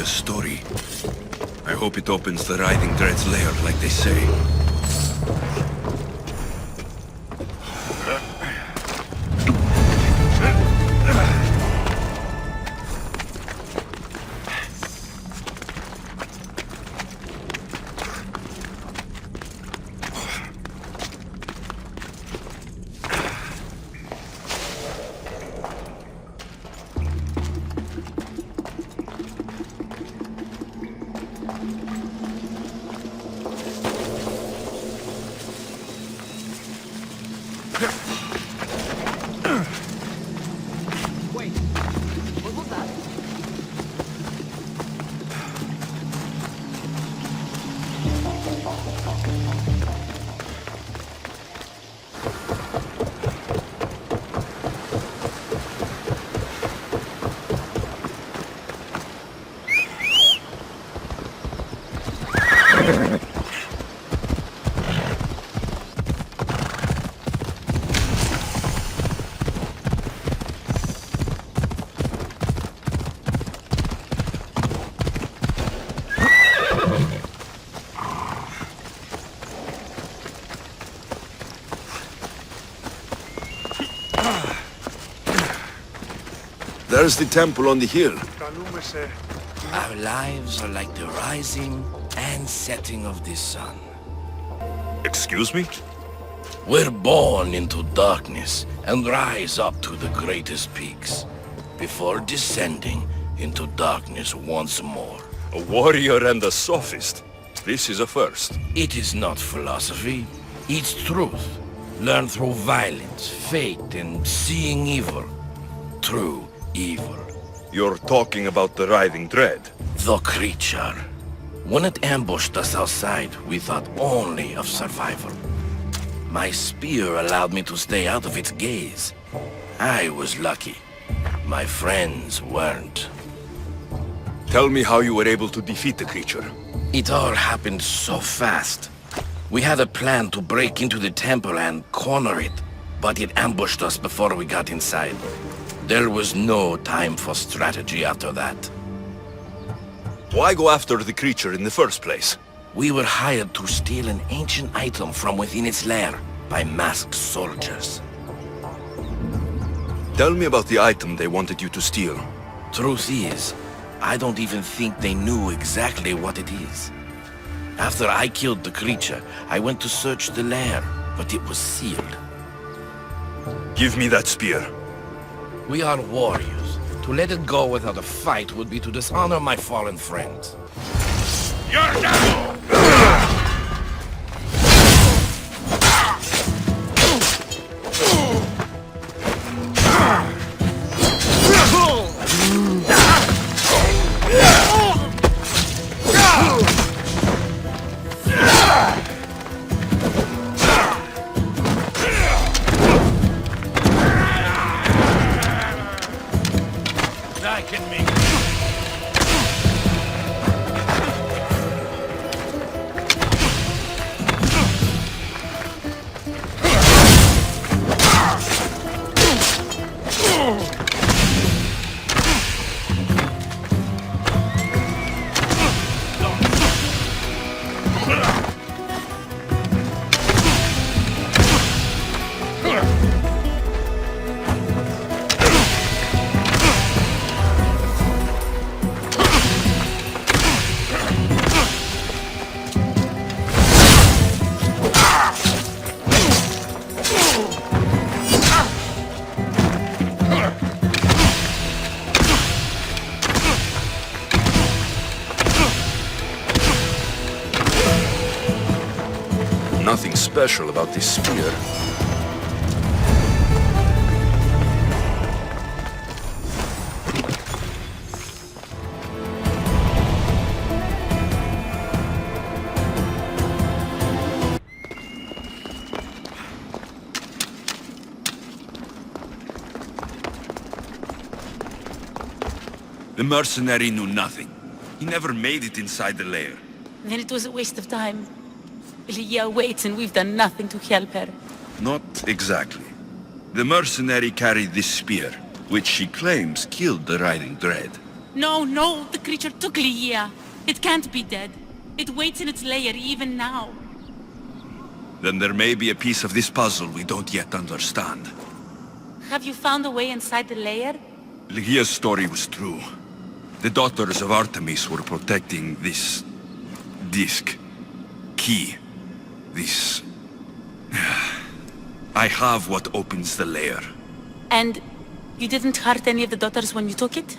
Story. I hope it opens the Writhing Dead's lair like they say. There's the temple on the hill. Our lives are like the rising and setting of the sun. Excuse me? We're born into darkness and rise up to the greatest peaks, before descending into darkness once more. A warrior and a sophist. This is a first. It is not philosophy, it's truth. Learned through violence, fate, and seeing evil. True evil. You're talking about the Writhing Dead? The creature. When it ambushed us outside, we thought only of survival. My spear allowed me to stay out of its gaze. I was lucky. My friends weren't. Tell me how you were able to defeat the creature. It all happened so fast. We had a plan to break into the temple and corner it, but it ambushed us before we got inside. There was no time for strategy after that. Why go after the creature in the first place? We were hired to steal an ancient item from within its lair by masked soldiers. Tell me about the item they wanted you to steal. Truth is, I don't even think they knew exactly what it is. After I killed the creature, I went to search the lair, but it was sealed. Give me that spear. We are warriors. To let it go without a fight would be to dishonor my fallen friends. You're down! Nothing special about this spear. The mercenary knew nothing. He never made it inside the lair. Then it was a waste of time. Lygia waits and we've done nothing to help her. Not exactly. The mercenary carried this spear, which she claims killed the Writhing Dead. No, the creature took Lygia. It can't be dead. It waits in its lair even now. Then there may be a piece of this puzzle we don't yet understand. Have you found a way inside the lair? Lygia's story was true. The daughters of Artemis were protecting this... disc. Key. This... I have what opens the lair. And you didn't hurt any of the daughters when you took it?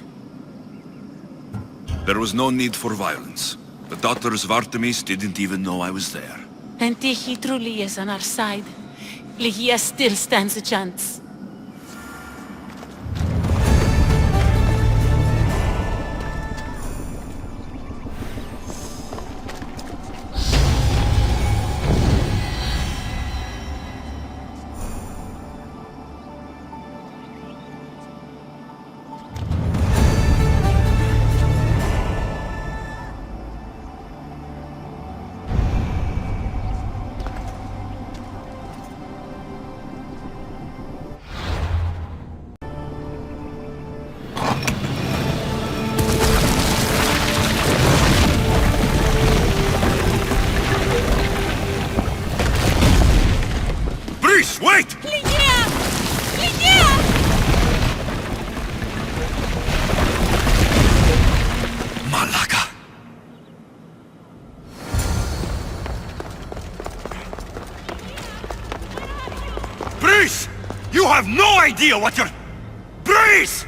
There was no need for violence. The daughters of Artemis didn't even know I was there. And he truly is on our side. Lygia still stands a chance. Wait! Lygia! Lygia! Malaka! Breeze! You have no idea what you're... Breeze!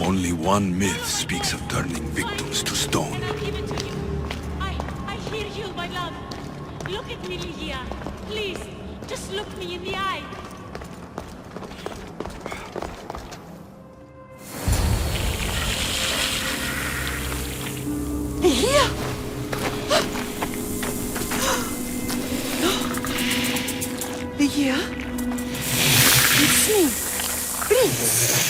Only one myth speaks of turning victims to stone. I hear you, my love. Look at me, Lygia. Please, just look me in the eye. Lygia? Lygia? It's me, Prince.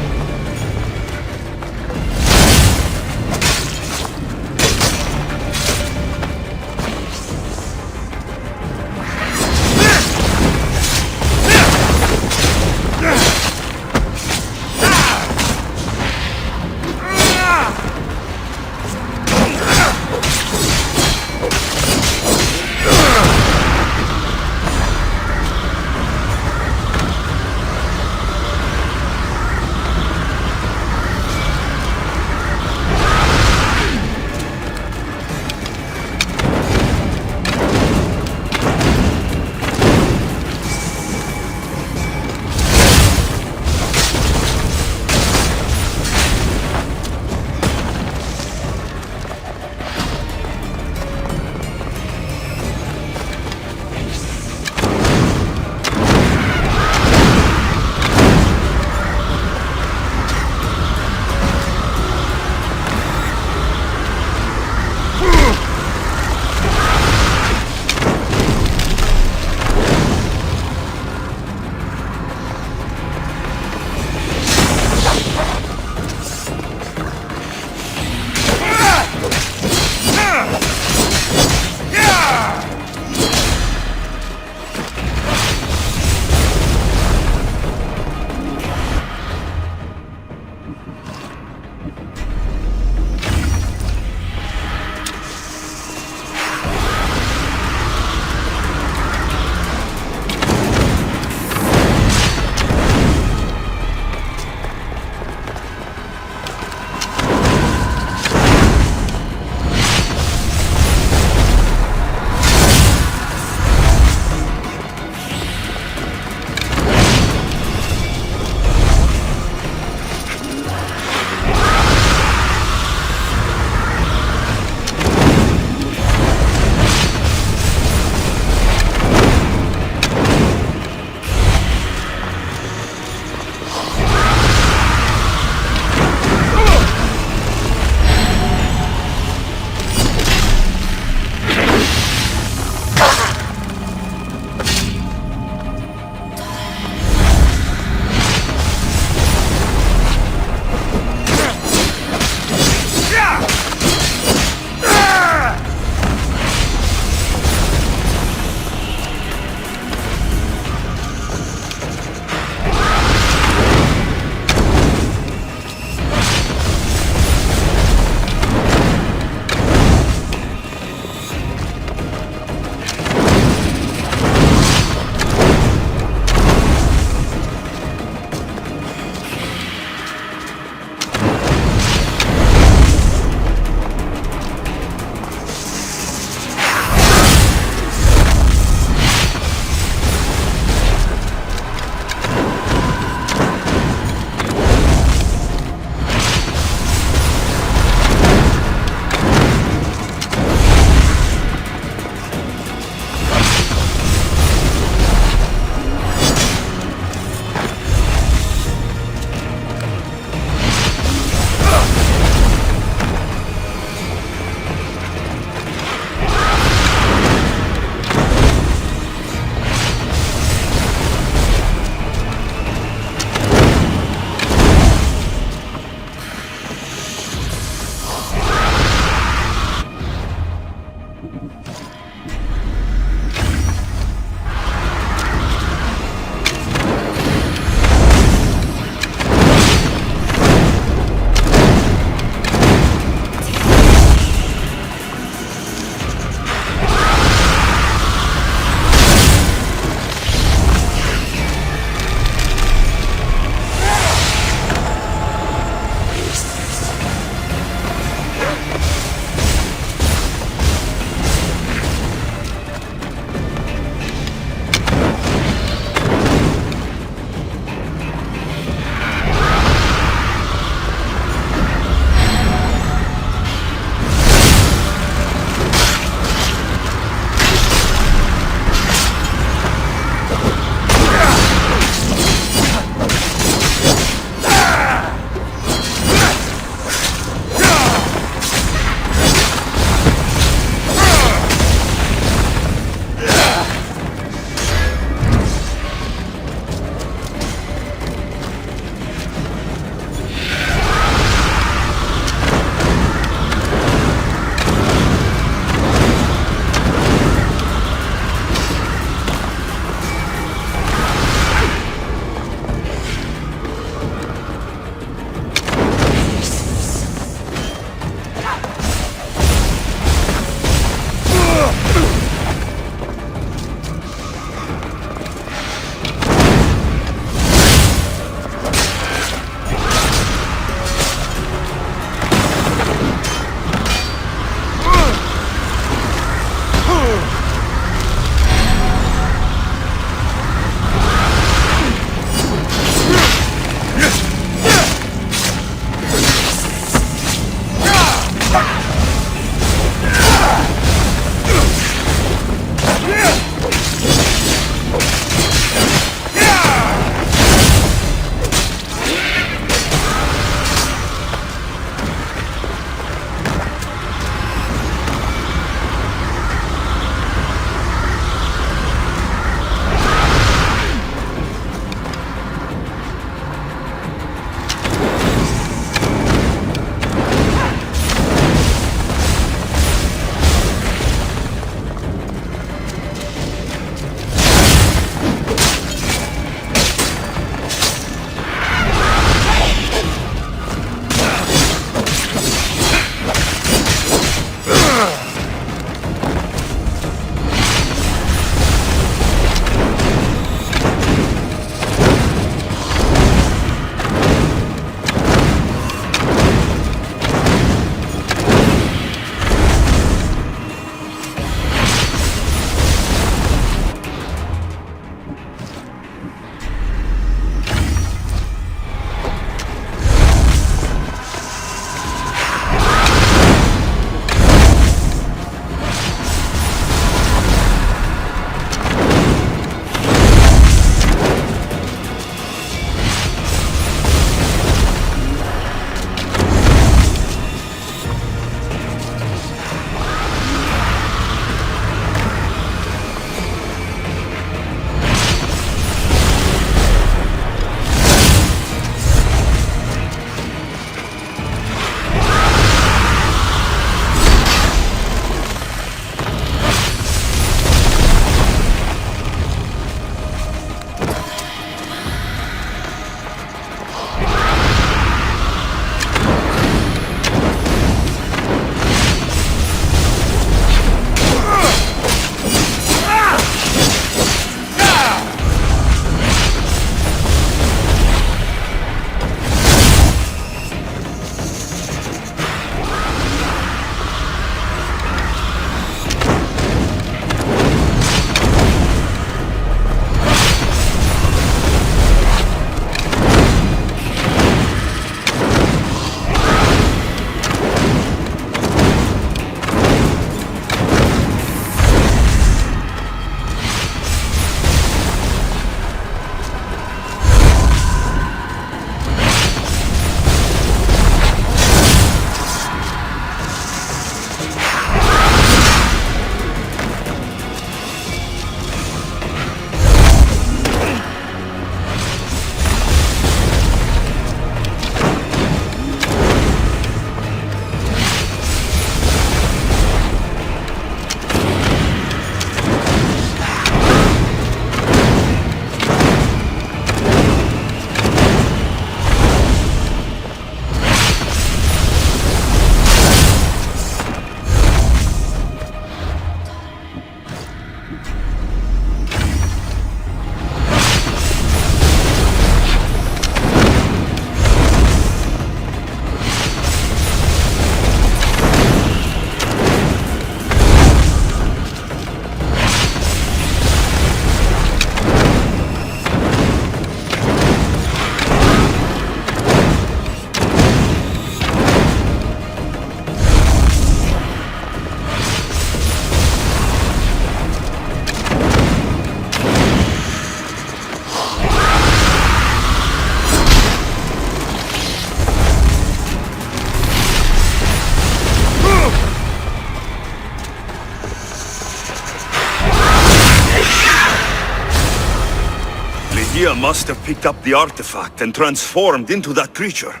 Alethea must have picked up the artifact and transformed into that creature.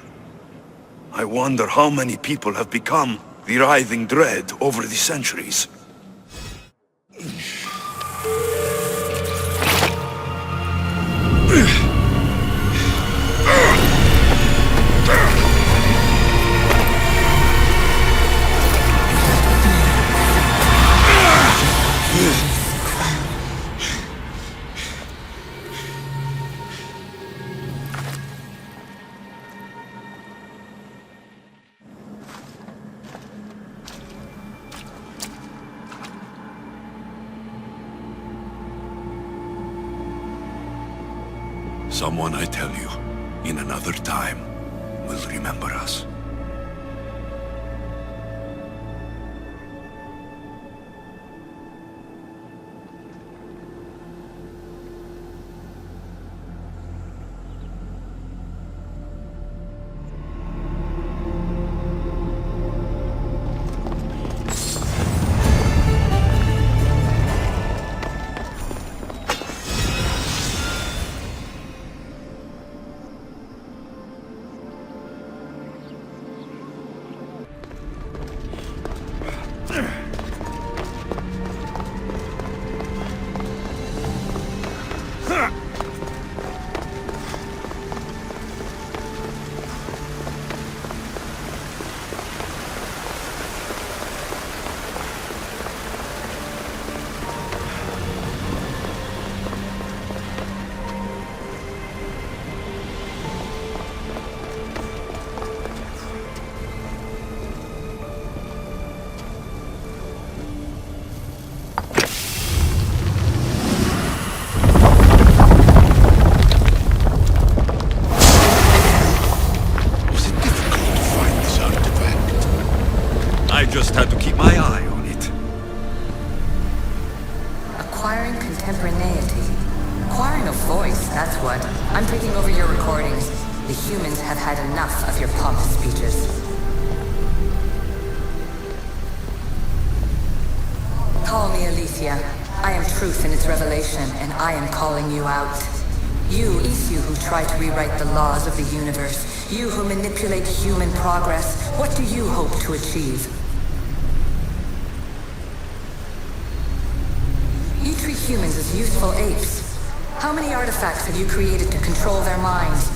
I wonder how many people have become the Writhing Dead over the centuries. Someone, I tell you, in another time, will remember us. Just had to keep my eye on it. Acquiring contemporaneity. Acquiring a voice, that's what. I'm taking over your recordings. The humans have had enough of your pompous speeches. Call me Alethea. I am truth in its revelation, and I am calling you out. You, Isu, who try to rewrite the laws of the universe. You who manipulate human progress. What do you hope to achieve? You treat humans as useful apes. How many artifacts have you created to control their minds?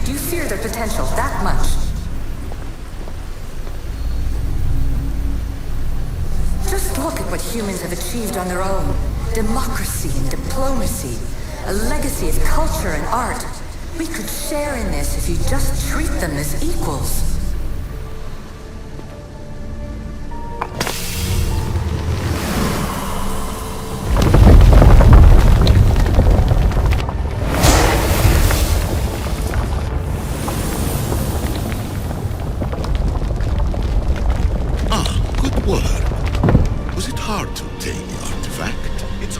Do you fear their potential that much? Just look at what humans have achieved on their own. Democracy and diplomacy. A legacy of culture and art. We could share in this if you just treat them as equals.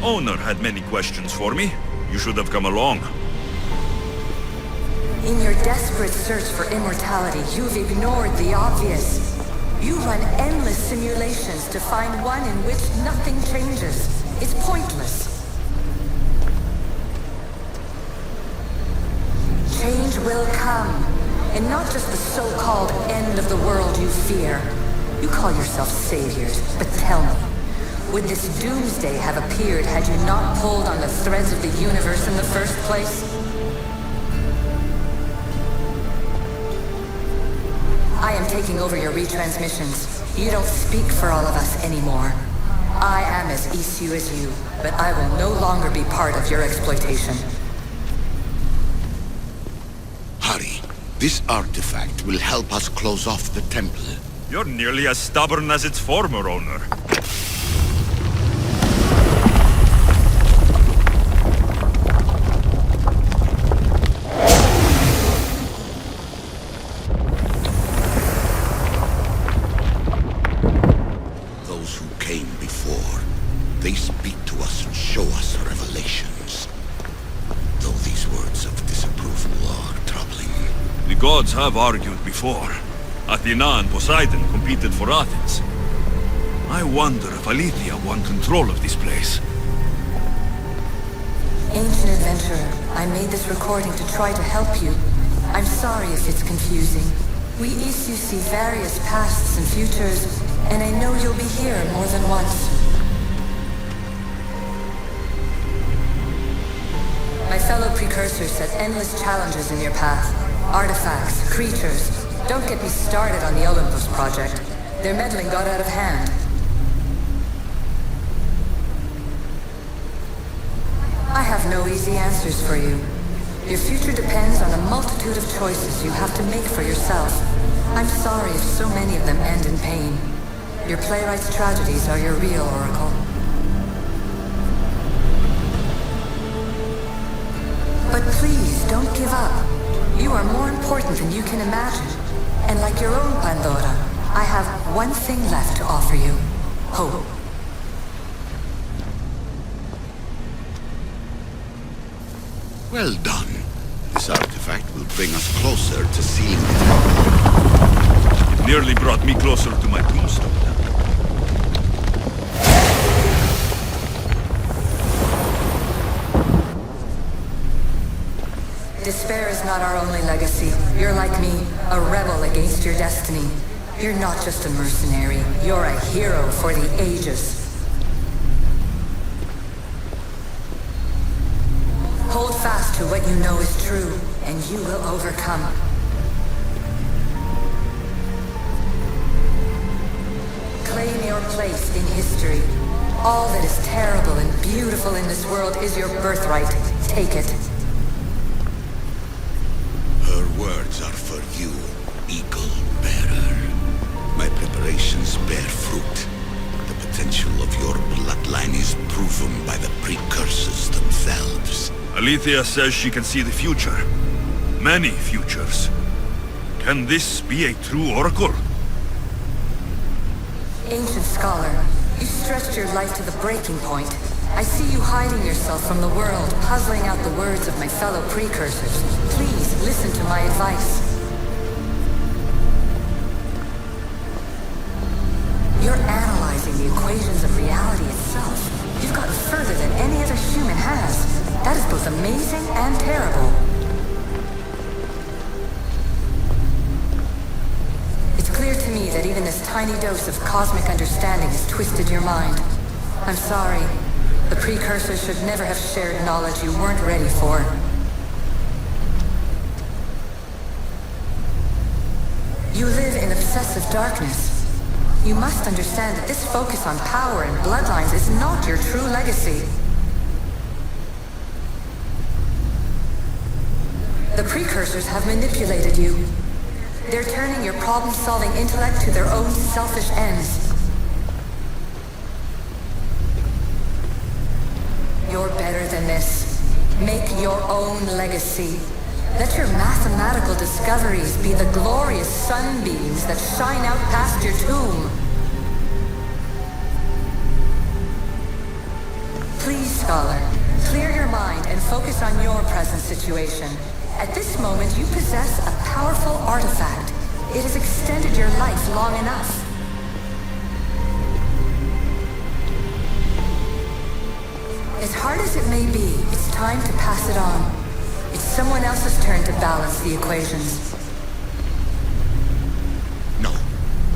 Owner had many questions for me. You should have come along. In your desperate search for immortality, you've ignored the obvious. You run endless simulations to find one in which nothing changes. It's pointless. Change will come, and not just the so-called end of the world you fear. You call yourself saviors, but tell me, would this doomsday have appeared had you not pulled on the threads of the universe in the first place? I am taking over your retransmissions. You don't speak for all of us anymore. I am as Isu as you, but I will no longer be part of your exploitation. Hurry. This artifact will help us close off the temple. You're nearly as stubborn as its former owner. They speak to us and show us revelations. Though these words of disapproval are troubling. The gods have argued before. Athena and Poseidon competed for Athens. I wonder if Alethea won control of this place. Ancient adventurer, I made this recording to try to help you. I'm sorry if it's confusing. We issue see various pasts and futures, and I know you'll be here more than once. My fellow precursors set endless challenges in your path. Artifacts, creatures. Don't get me started on the Olympos project. Their meddling got out of hand. I have no easy answers for you. Your future depends on a multitude of choices you have to make for yourself. I'm sorry if so many of them end in pain. Your playwright's tragedies are your real oracle. But please, don't give up. You are more important than you can imagine. And like your own Pandora, I have one thing left to offer you. Hope. Well done. This artifact will bring us closer to sealing it. It nearly brought me closer to my tombstone. Despair is not our only legacy. You're like me, a rebel against your destiny. You're not just a mercenary. You're a hero for the ages. Hold fast to what you know is true, and you will overcome. Claim your place in history. All that is terrible and beautiful in this world is your birthright. Take it. Her words are for you, Eagle Bearer. My preparations bear fruit. The potential of your bloodline is proven by the precursors themselves. Alethea says she can see the future. Many futures. Can this be a true oracle? Ancient scholar, you stretched your life to the breaking point. I see you hiding yourself from the world, puzzling out the words of my fellow precursors. Please, listen to my advice. You're analyzing the equations of reality itself. You've gotten further than any other human has. That is both amazing and terrible. It's clear to me that even this tiny dose of cosmic understanding has twisted your mind. I'm sorry. The precursors should never have shared knowledge you weren't ready for. You live in obsessive darkness. You must understand that this focus on power and bloodlines is not your true legacy. The precursors have manipulated you. They're turning your problem-solving intellect to their own selfish ends. You're better than this. Make your own legacy. Let your mathematical discoveries be the glorious sunbeams that shine out past your tomb. Please, scholar, clear your mind and focus on your present situation. At this moment, you possess a powerful artifact. It has extended your life long enough. As hard as it may be, it's time to pass it on. It's someone else's turn to balance the equations.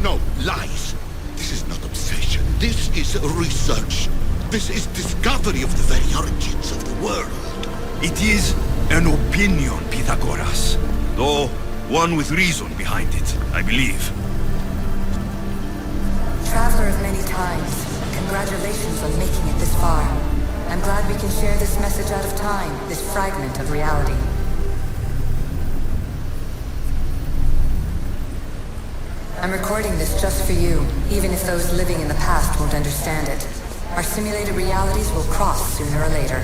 No, lies. This is not obsession. This is research. This is discovery of the very origins of the world. It is an opinion, Pythagoras. Though one with reason behind it, I believe. Traveler of many times, congratulations on making it this far. I'm glad we can share this message out of time, this fragment of reality. I'm recording this just for you, even if those living in the past won't understand it. Our simulated realities will cross sooner or later.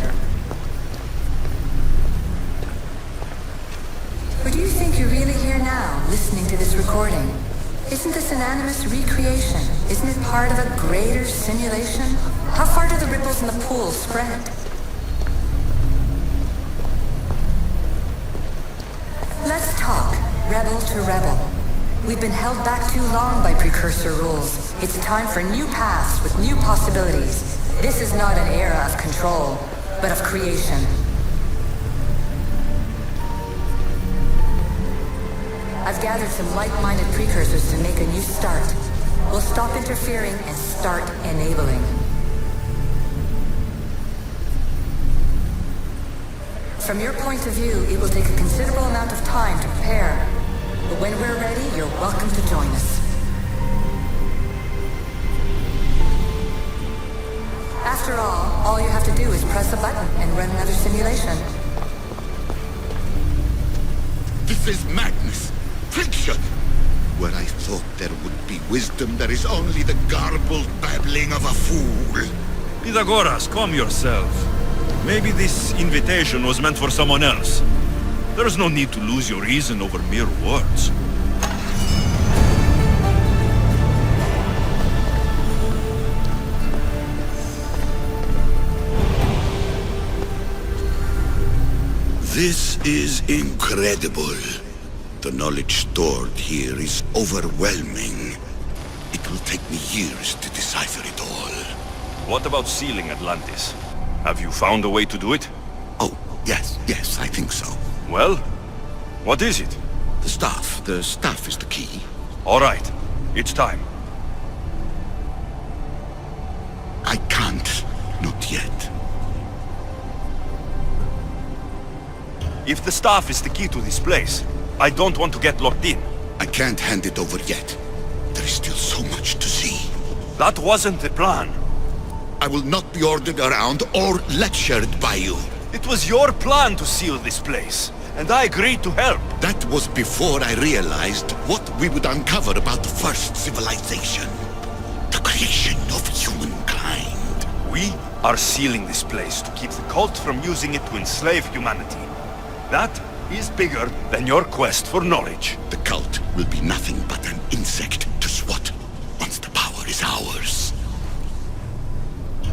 Or do you think you're really here now, listening to this recording? Isn't this an Animus recreation? Isn't it part of a greater simulation? How far do the ripples in the pool spread? Let's talk, rebel to rebel. We've been held back too long by precursor rules. It's time for new paths with new possibilities. This is not an era of control, but of creation. I've gathered some like-minded precursors to make a new start. We'll stop interfering and start enabling. From your point of view, it will take a considerable amount of time to prepare. But when we're ready, you're welcome to join us. After all you have to do is press a button and run another simulation. This is madness. Fiction! Where I thought there would be wisdom, there is only the garbled babbling of a fool. Pythagoras, calm yourself. Maybe this invitation was meant for someone else. There's no need to lose your reason over mere words. This is incredible. The knowledge stored here is overwhelming. It will take me years to decipher it all. What about sealing Atlantis? Have you found a way to do it? Oh, yes, I think so. Well, what is it? The staff is the key. All right, it's time. I can't, not yet. If the staff is the key to this place, I don't want to get locked in. I can't hand it over yet. There is still so much to see. That wasn't the plan. I will not be ordered around or lectured by you. It was your plan to seal this place, and I agreed to help. That was before I realized what we would uncover about the first civilization. The creation of humankind. We are sealing this place to keep the cult from using it to enslave humanity. That is bigger than your quest for knowledge. The cult will be nothing but an insect to swat once the power is ours.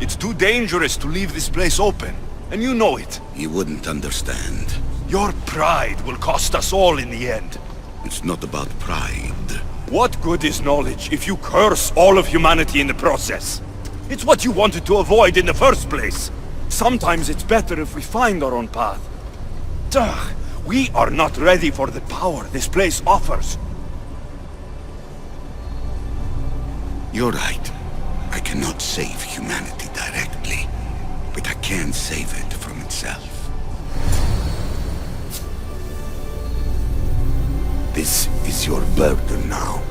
It's too dangerous to leave this place open, and you know it. You wouldn't understand. Your pride will cost us all in the end. It's not about pride. What good is knowledge if you curse all of humanity in the process? It's what you wanted to avoid in the first place. Sometimes it's better if we find our own path. Ugh, we are not ready for the power this place offers. You're right. I cannot save humanity directly, but I can save it from itself. This is your burden now.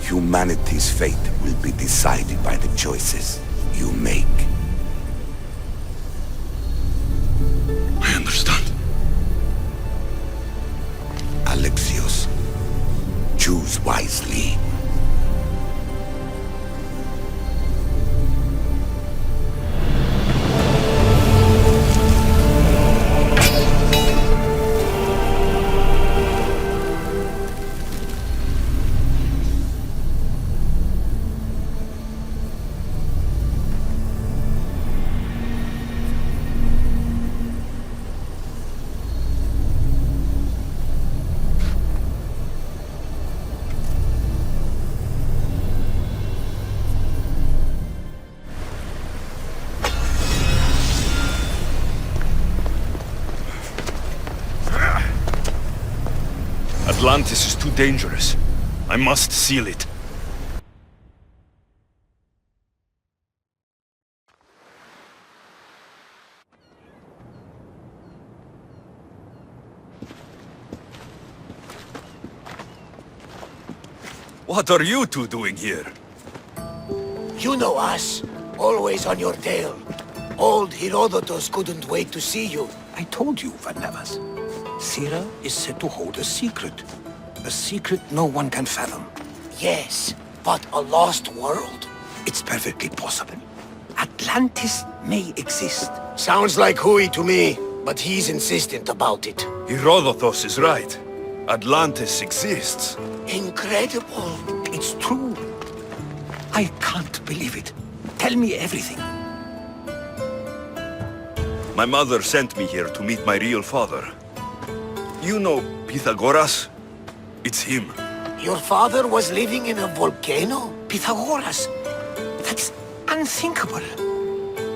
Humanity's fate will be decided by the choices you make. I understand. Alexios, choose wisely. Atlantis is too dangerous. I must seal it. What are you two doing here? You know us. Always on your tail. Old Herodotus couldn't wait to see you. I told you, Varnavas. Sira is said to hold a secret. A secret no one can fathom. Yes, but a lost world? It's perfectly possible. Atlantis may exist. Sounds like Hui to me, but he's insistent about it. Herodotus is right. Atlantis exists. Incredible. It's true. I can't believe it. Tell me everything. My mother sent me here to meet my real father. You know Pythagoras? It's him. Your father was living in a volcano? Pythagoras? That's unthinkable.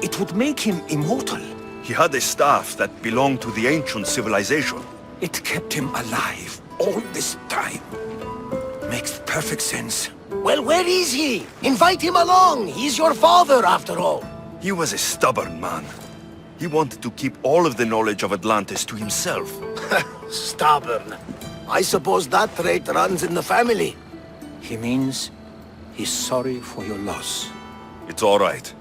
It would make him immortal. He had a staff that belonged to the ancient civilization. It kept him alive all this time. Makes perfect sense. Well, where is he? Invite him along. He's your father, after all. He was a stubborn man. He wanted to keep all of the knowledge of Atlantis to himself. Stubborn. I suppose that trait runs in the family. He means he's sorry for your loss. It's all right.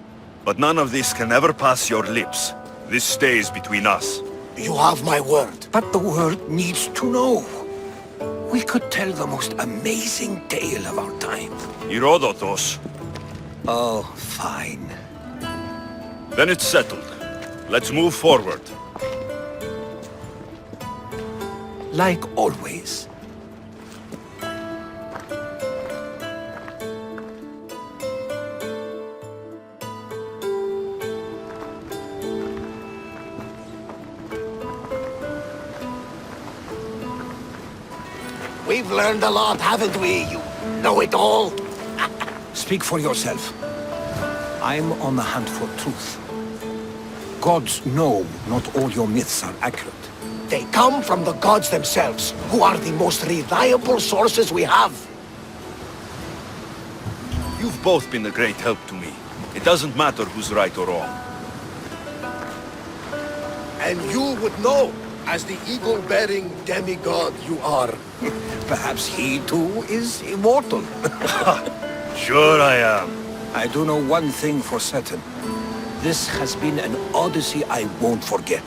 But none of this can ever pass your lips. This stays between us. You have my word. But the world needs to know. We could tell the most amazing tale of our time. Herodotus. Oh, fine. Then it's settled. Let's move forward. Like always. We've learned a lot, haven't we? You know it all. Speak for yourself. I'm on the hunt for truth. Gods know not all your myths are accurate. They come from the gods themselves, who are the most reliable sources we have. You've both been a great help to me. It doesn't matter who's right or wrong. And you would know, as the eagle-bearing demigod you are. Perhaps he too is immortal. Sure I am. I do know one thing for certain. This has been an Odyssey I won't forget.